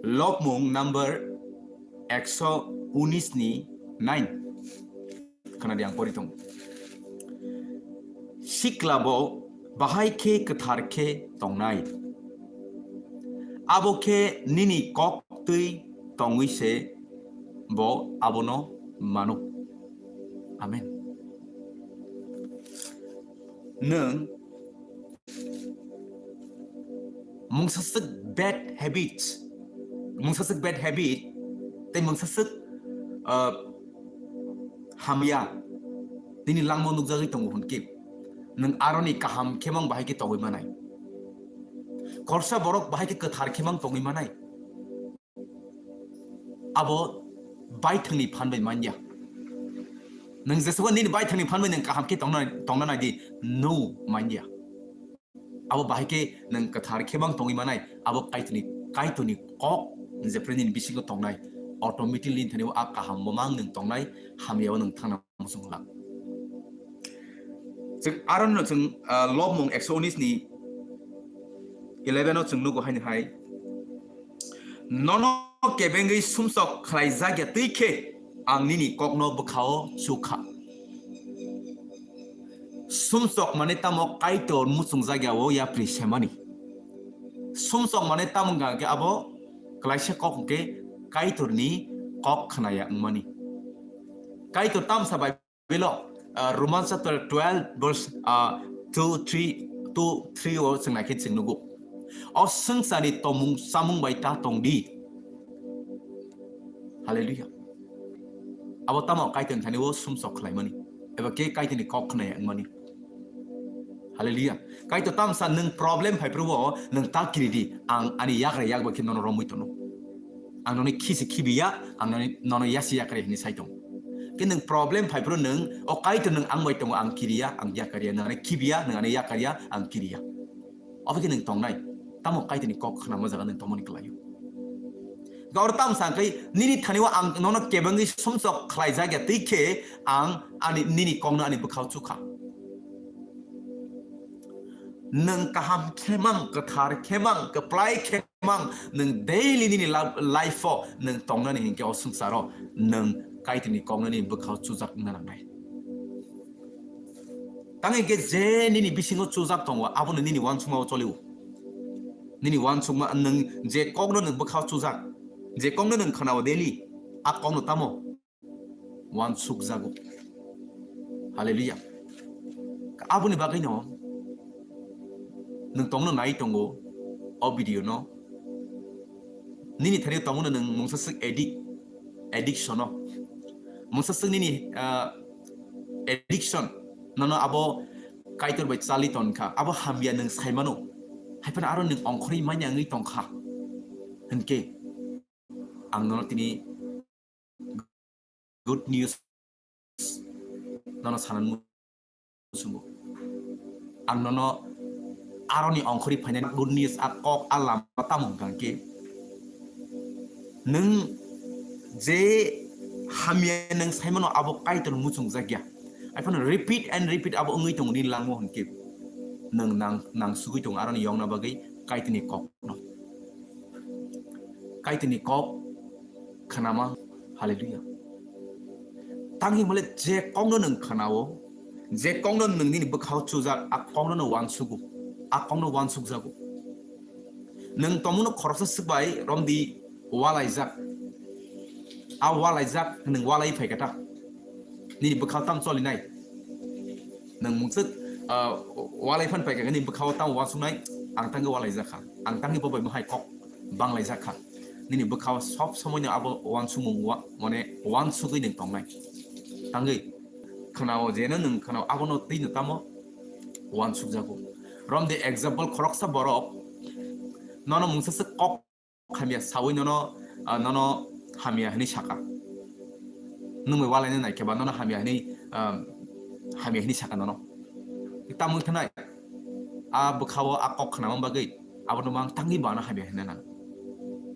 Lob mung number 119 ni 9 kana diang pori tong siklabo bahai ke kathar ke tongnai abo ke nini kok tui tongui se bo abono manu. Amen. Nung mungsasuk bad habits mungsasuk bad habit te mungsasuk hamya tini langmo nukjagi tongo hunki nang aroni kaham khemang bahai ke tongoi manai korsa borok bahai ke kathar khemang tongoi manai abo bai thangni phanbai manya nang jesuwa ni bai thangni phanbai nang kaham ke tongna nai di no manya abo bahai ke nang kathar khemang tongoi manai abo kaituni kok jeprenin bisingo tongnai automatically thani wa kaham momang nang tongnai hamyaw nang thangna musung lang jeng aron no jeng lob mong exonis ni 11 no jeng nugo haini hai nono kebengi sumsok khlai jagya tike angni ni kokno bukhao sukha sumsok mane tamo kaitor musung jagya wo ya prisemani sumsok mane tamunga ke abo klaise kok ke kaitor ni kok khnaya ngmani kaitor tam sabai belo Romans chapter 12 verse 2-3 or sing like sing nugo or sing sani tomung samung bai ta tong di. Hallelujah. Abo tamo kaiton thani wo sumsok khlai mani eba ke kaiton ni kok khnai ang mani. Hallelujah. Kaito tam sa nang problem phai pro nang ta kiridi ang ani yakra yakba kinono romui tono ang noni khisi khibiya ang noni nono yasi yakre ni saitong kineng problem phai pro nang o kaito nang ang mai tong ang kiriya ang yakariya nang khibiya nang ani yakariya ang kiriya obi kineng tong nai tamo kaito ni kok khna majaga nang tomoni klayo gaur tam sang kai nini thaniwa ang nono kebangi somsok khlai jagya tike ang ani nini kongna ani bukhau chukha nang kaham kemang kathar kemang kaplai kemang nang daily ni life fo nang tongna ni ke osung saro nang kait ni kongna ni bukhau chujak na nai 당에 게 제니니 비싱어 조작 동와 아부는 니니 완충마오 쫄리우 니니 완충마 능 제 꽁노는 버카오 조작 제 꽁노는 카나오 데리 아 꽁노 따모 완축 자고 할렐루야 아부니 바기노 능 동노 나이 동고 어비디오노 니니 타리 동노는 능 몽사스 에딕션노 몽사스 니니 에딕션 nono abo kaitor bai chali ton kha abo hamia nang saimano haipan aro nang ongkhori manya ngai tong kha henke ang nono tini good news nono sanan musumo ang nono aro ni ongkhori phainan good news akok alam patam gangke nang je hamia nang saimano abo kaitor musung jagya I found repeat and repeat abo ngi tong ni langmo honke nang sugui tong aron yong na bagai kaitini kok no kaitini kok khanama hallelujah tangi mole je kong no nang khanawo je kong no nang ni bakhau chujak a kong no wan sugu a kong no wan sug jago nang tomuno khorsa sbai romdi walai jak a walai jak nang walai phai kata ni bakhau tam choli nai nang mungsut walai phan pai ka ni bakhau tam wa sunai ang tang walai zakha ang tang ni bobai mahai kok banglai zakha ni bakhau sob somoy na abo wan sumung wa mone wan sugui ning tongnai tangai khanao jena nang khanao abo no tin tamo wan sug jago rom the example khoroksa borok nono mungsut kok khamia sawi nono hamia ni shaka nung walai nai ke ba nono hamia ni saka nono kita mung thanai a bukhawo a kok khana mang bagai abo no mang tangi bana hamia hina na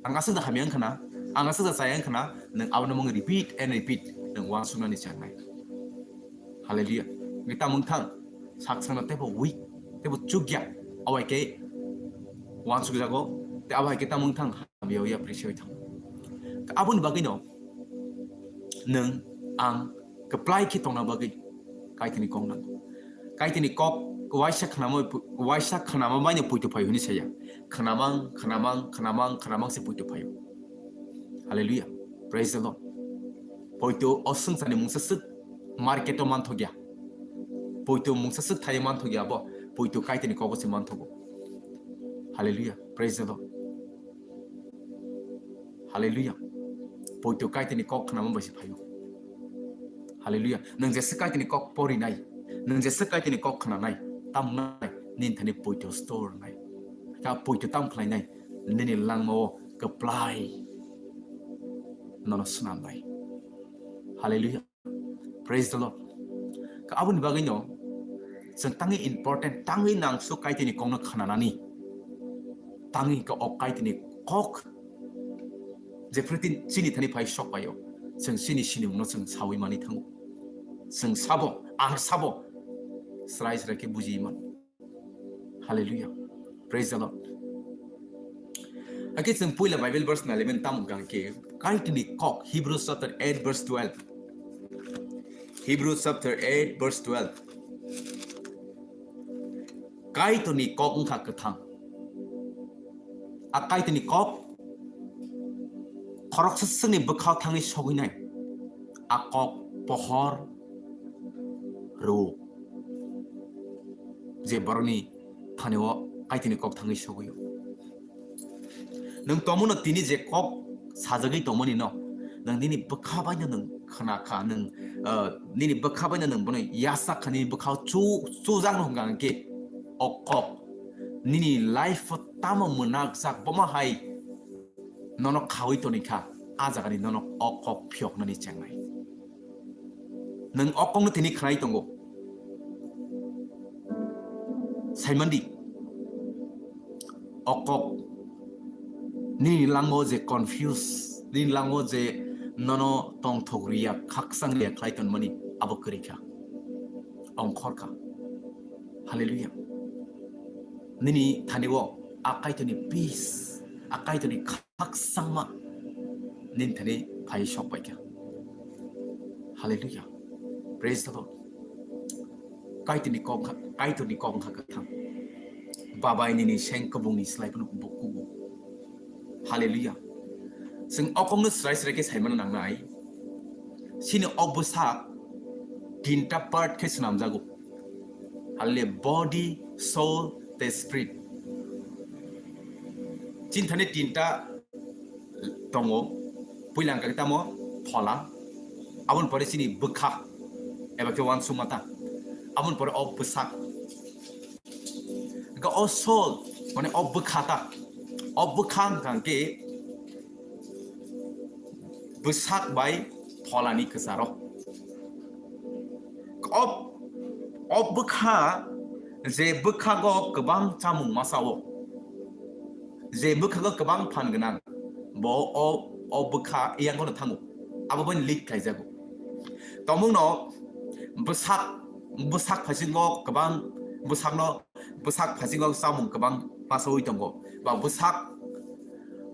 anga sa hamia khana anga sa sayang khana nang abo no mang repeat and repeat nang wa suna ni changai hallelujah kita mung thang saksana tebo week tebo chugya awai ke wan su jago te awai kita mung thang hamia ya appreciate thang abun bagai no nang ang keplai ki tongna bagai kaitini kong nang kaitini kok waisa khanama mai ne puitu phai huni saya khanamang se puitu phai hallelujah praise the lord puitu osung sani mungsa suk market man thogya puitu mungsa suk thai man thogya bo puitu kaitini kok se man thogo hallelujah praise the lord hallelujah puitu kaitini kok khanama basi phayo hallelujah nang je kaitini kok pori nai nang je kaitini kok khana nai tam nai nin thani puitu store nai ka puitu tam khlai nai nini langmo kaplai nono sunam nai hallelujah praise the lord ka abun bagai no sang tangi important tangi nang su kaitini kong na khana nani tangi ka ok kaitini kok 제프리틴 진이 타니 파이 쇼 봐요. 성 신이 신용 노성 사위 많이 탕고. 성 사보 아 사보 스라이스라게 무지만. 할렐루야. Praise the Lord. Again 성 puila Bible verse na lemen tam gangke. Kaitini kok Hebrews chapter 8 verse 12. Hebrews chapter 8 verse 12. Kaitini kok ngka ketang. A kaitini kok khorok sesni bakhau thangi soginai akok pohor ro je baroni thanewo kaitini kok thangi soguyo nang tomuno tini je kok sajagi tomoni no nang nini bakha baina nang khana kha nang nini bakha baina nang bono yasa khani bakhau chu jang no ngangke okok nini life tamo munak sak boma hai nono khawi to nikha ajagani nono okok phiok nani changai nang okong tini khnai tongo saimandi okok ni lango je confuse ni lango je nono tong thogriya khaksang le khlaiton mani abokrika ongkhorka hallelujah nini thaniwo akai to ni peace akai to ni khak sangma nin thani phai shop bai kya hallelujah praise the Lord kai to ni kong kha thang babai ni seng kabung ni slai pun buku hallelujah sing okong nu slai slai ke saiman nang nai sini obusak tinta part ke sunam jago halle body soul the spirit cinthane tinta tongo puilang ka tamo phola abun pore sini bukha eba ke wan sumata abun pore obusak ga o soul mane obukhata obukhang kangke busak bai pholani kesaro bukha je bukha go kebang chamung masawo je bukha go kebang phan ganang bo o bukha yang ko thangu abon lik kai jago tomung no busak phasingo kebang busak phasingo chamung kebang pasoi tongo ba busak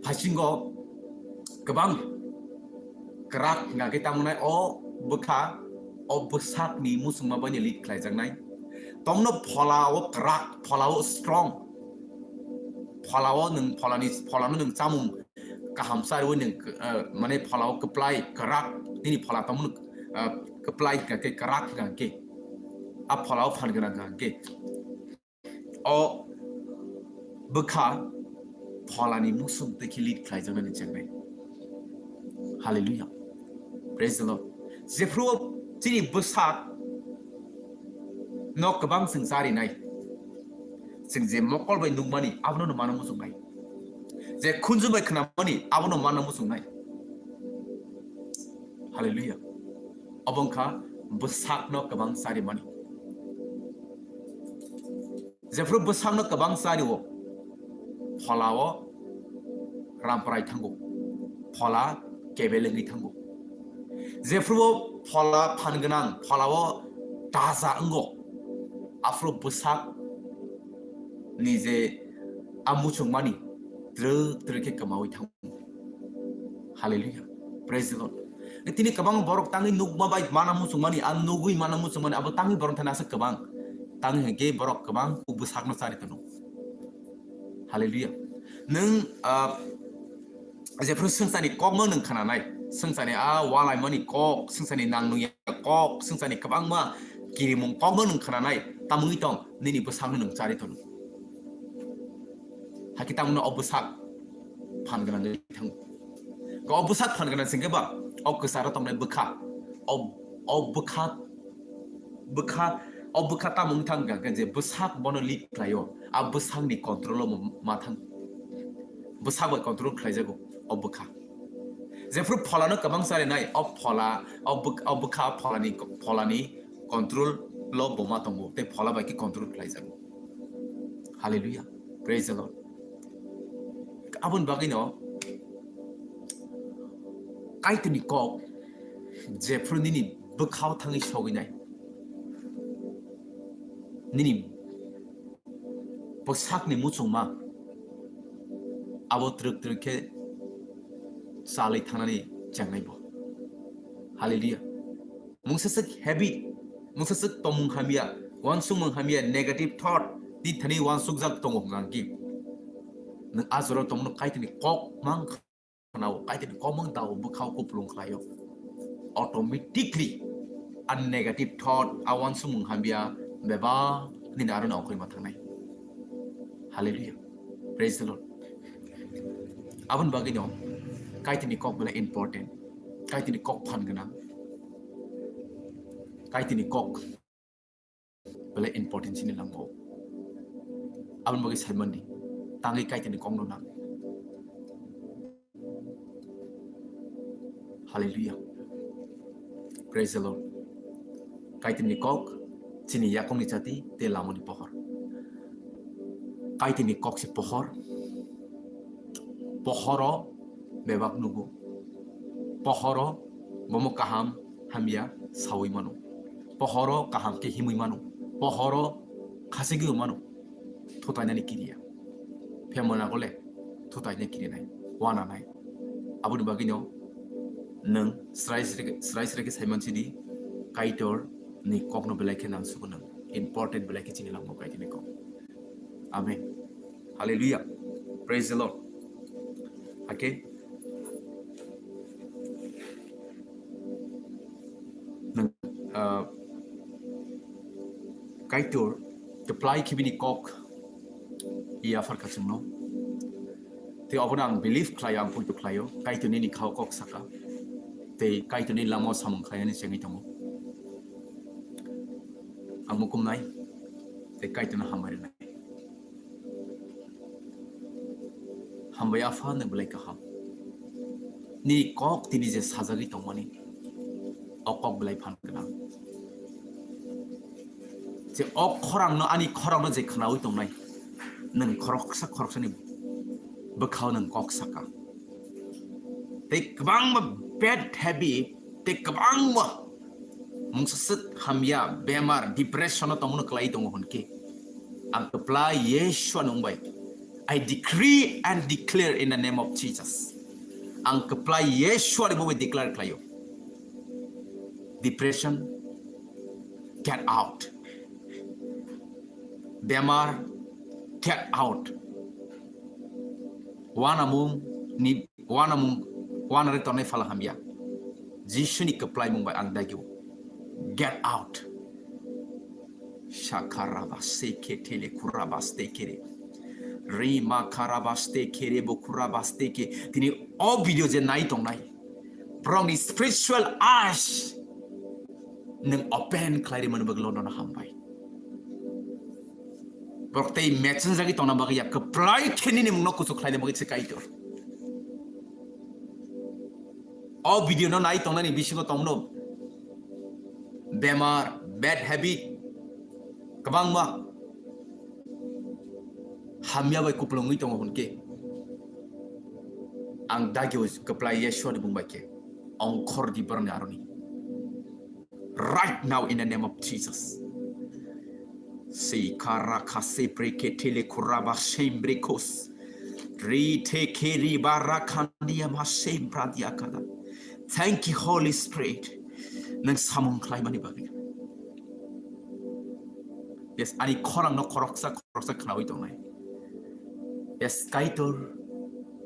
phasingo kebang kerak nga kita munai o bukha o busak ni musung mabanya lit klai jangnai tongno pholao kerak pholao strong pholao nung chamung kaham sai wo nung mane pholao keplai kerak ni phola tamun keplai ka ke kerak ga ke a pholao phan gana ga ke o bukha pholani musung te khilit klai jangnai jangnai hallelujah praise the Lord zefru chini busak no kabang sengsari nai sing je mokol bai nungmani abno no mana musung nai je khunju bai khnamani abno mana musung nai hallelujah abongkha busak no kabang sari mani zefru busak no kabang sari wo pholawo ramprai thango phola kebelengi thango zefru phola phanganang pholawo taza ango afro busak nije amuchung mani ke kamawi thang hallelujah praise the Lord tini kabang borok tangi nugma bai mana musung mani an nugui mana musung mani abo tangi borok thana sa kabang tangi ge borok kabang busak no sari tanu hallelujah nung zefru sengsani kogmo nung khana nai sengsani a walai mani kok sengsani nangnu ya kok sengsani kabang ma kirimung kogmo nung khana nai tamui tong nini busak nung sari tanu hakita mun obusak phan gana ngai thang ko obusak phan gana singge ba ok kusara tong nai bukha bukha ta mung thang ga je busak bono lit klayo a busak ni control ma thang busak ba control khlai jago obukha zefru pholano kabang sare nai obukha pholani control lo boma tongo te phola ba ki control khlai jago hallelujah praise the Lord abun bagino kaitini kok zefru nini bukhaw thangi soginai nini busak ni muchungma abo truk ke salai thanani jangnai bo hallelujah mungsasek habit mungsasek tomung hamia wansung mung hamia negative thought di thani wansuk jak tomung ngangki nang azoro tomung kaitini kok mang khanaw kaitini komang daw bukhaw ko plung khlayo automatically a negative thought awansung mung hamia beba ni naron okoi mathanai hallelujah praise the Lord abun bagino kaitini kok bela important kaitini kok phan gana kaitini kok bela important sini langko abun bagi saimandi tangi kaitini kong no na hallelujah praise the Lord kaitini kok sini yakong ni chati te lamoni pohor kaitini kok si pohoro bebak nugu pohoro momo kaham hamia sawi manu pohoro kaham ke himui manu pohoro khasegi manu 토타이나니 길이야. 페모나골레 토타이나 길이나이 와나나이. 아버님 바기뇨 능 스라이스레게 살면치디 가이tor 니 꼭노 belaike nangsu고는 important belaike chinilang mo kaitini ko. Amen. Hallelujah. Praise the Lord. Okay. Kaitor apply kibini kok ia farkachungno te obonang belief klayang puitu klayo kaitor ni khau kok saka te kaitor ni lamo samung klayani sengi tomo amukum nai te kaitor na hamari nai hambaya fa ne bulai ka ham ni kok tini je sajagi tomani okok bulai phan kana 제 커랑너 아니 커랑너 제 khnawi tongnai nang khoroksa ni bakhaw nang koksa ka te kabang ma bad habit te kabang ma mungsasat hamya bemar depression tomno klai tong honke ang apply yeshua nongbai I decree and declare in the name of Jesus ang apply yeshua mo declare klayo depression get out Bemar get out. Wana retorne fala hamya. Jishuni keplai mumbai andagyo. Get out. Shakarabaste tele kurabaste kere. Rima karabaste kere bo kurabaste ke. Tini all video je nai tong nai. From the spiritual eyes. Neng open klari manu baglono na hambai. Berarti matchen lagi tona bagi ya keplai kini ni mungno kusuk klai bagi sekaitor. Oh video no nai tona ni bisingo tomno bemar bad habit kabang ma hamya bai kuplongi tong honke ang dagyo keplai yeshua di bumbake ongkor di bernaroni right now in the name of Jesus. Si karaka se breke tele kuraba shembrekos rite keri barakandia ma shembradia kada. Thank you Holy Spirit. Nang samung klai mani bagi. Yes, ani korang no koroksa knawi tongai. Yes, kaitor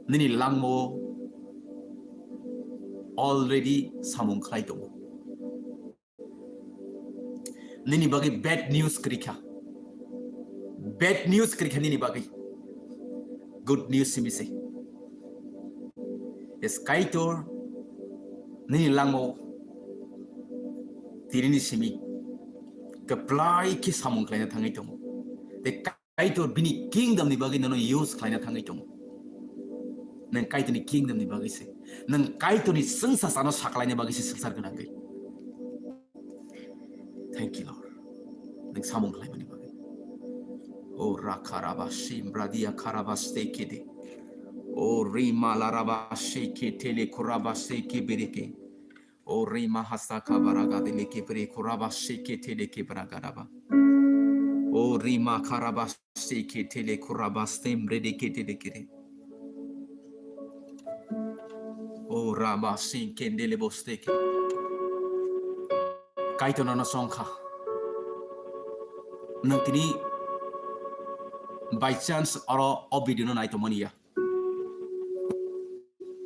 nini langmo already samung klai tongo. Nini bagi bad news krika. Bad news krika nini bagi. Good news simise. Yes, kaitor nini langmo tirini simi. Keplai ki samung klainya tangai tongo. Te kaitor bini kingdom ni bagi nono use klainya tangai tongo. Nang kaitor ni kingdom ni bagi se. Nang kaitor ni sengsa sano saklainya bagi se sengsar kenangai. Thank you Lord. Nang samung klai mani bagi. O rakarabashim bradia karabaste kede. O rima larabashi ke tele kurabashi ke bereke. O rima hasaka baraga dele ke bere kurabashi ke tele ke baragaraba. O rima karabashi ke tele kurabaste mbrede ke tele kede. O rabashi kendele boste ke. Kaito na songkha. Nang tini by chance oro obidio na ito mani ya.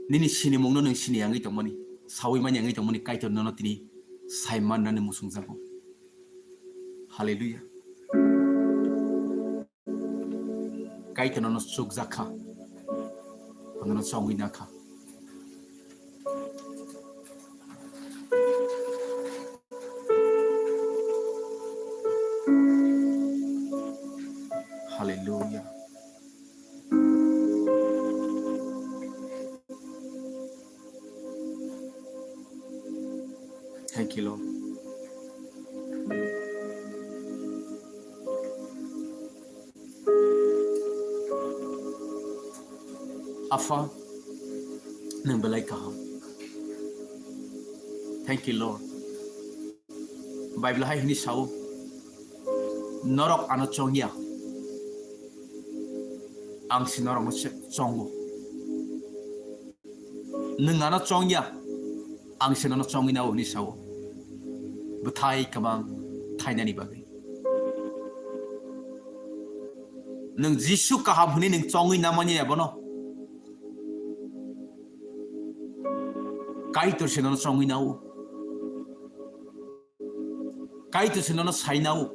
Nini sini mungno nang sini yang ito mani. Sawi man yang ito mani kaito na tini saiman na ni musung zako. Hallelujah. Kaito na sug zaka. Pangano song winaka. Hallelujah. Thank you, Lord. Afa, nang balay kaham. Thank you, Lord. Bible hay hini sao. Norok ano chongya. Angsi norong chongu. Nengana chongya. Angsi norong chongi na uni sawo. Butai kabang tainani bagai. Neng Jisu kaham huni neng chongi namanya ya bono. Kai tu sinono chongi nau. Kai tu sinono sai nau.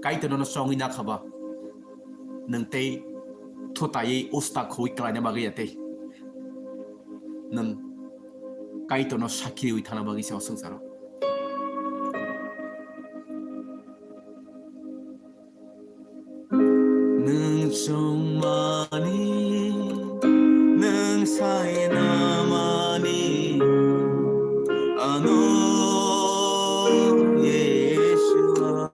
Kai tu nono chongi na khaba. Neng te thotai usta khoi klanya bagai ate. Neng kai tu no sakiri ui thana bagai sa sangsaro. Neng chong mani, neng sai na mani, ano Yeshua.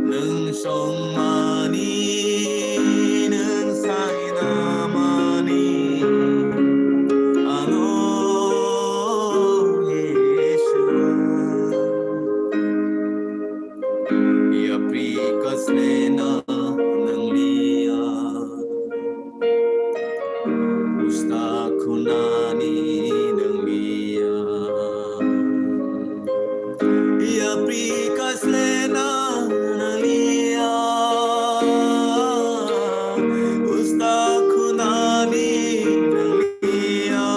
Neng chong mani, neng sai na mani, ano Yeshua. Ya prikas lena nang lia usta kunani nang lia ya prikas lena nang lia usta kunani nang lia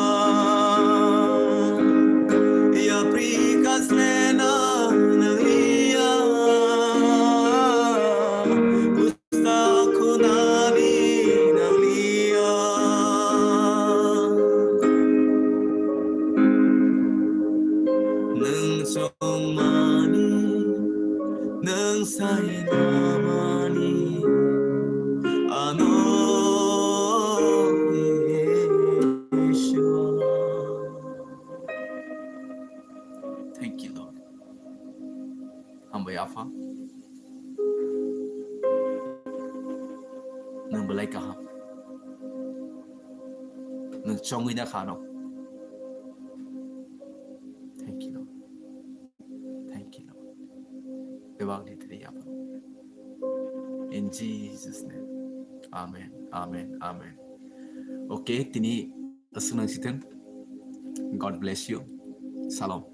ya prikas lena nang lia usta kunani nang lia nang chong mani nang sai na mani ano Yeshua. Thank you, Lord. Hamba Alpha. Nang balay kaham. Nang chongi na kano. Thank you, Lord. Thank you, Lord. Bewag ni today, Alpha. In Jesus' name. Amen. Amen. Amen. Okay, tini asunang sitan. God bless you. Salam.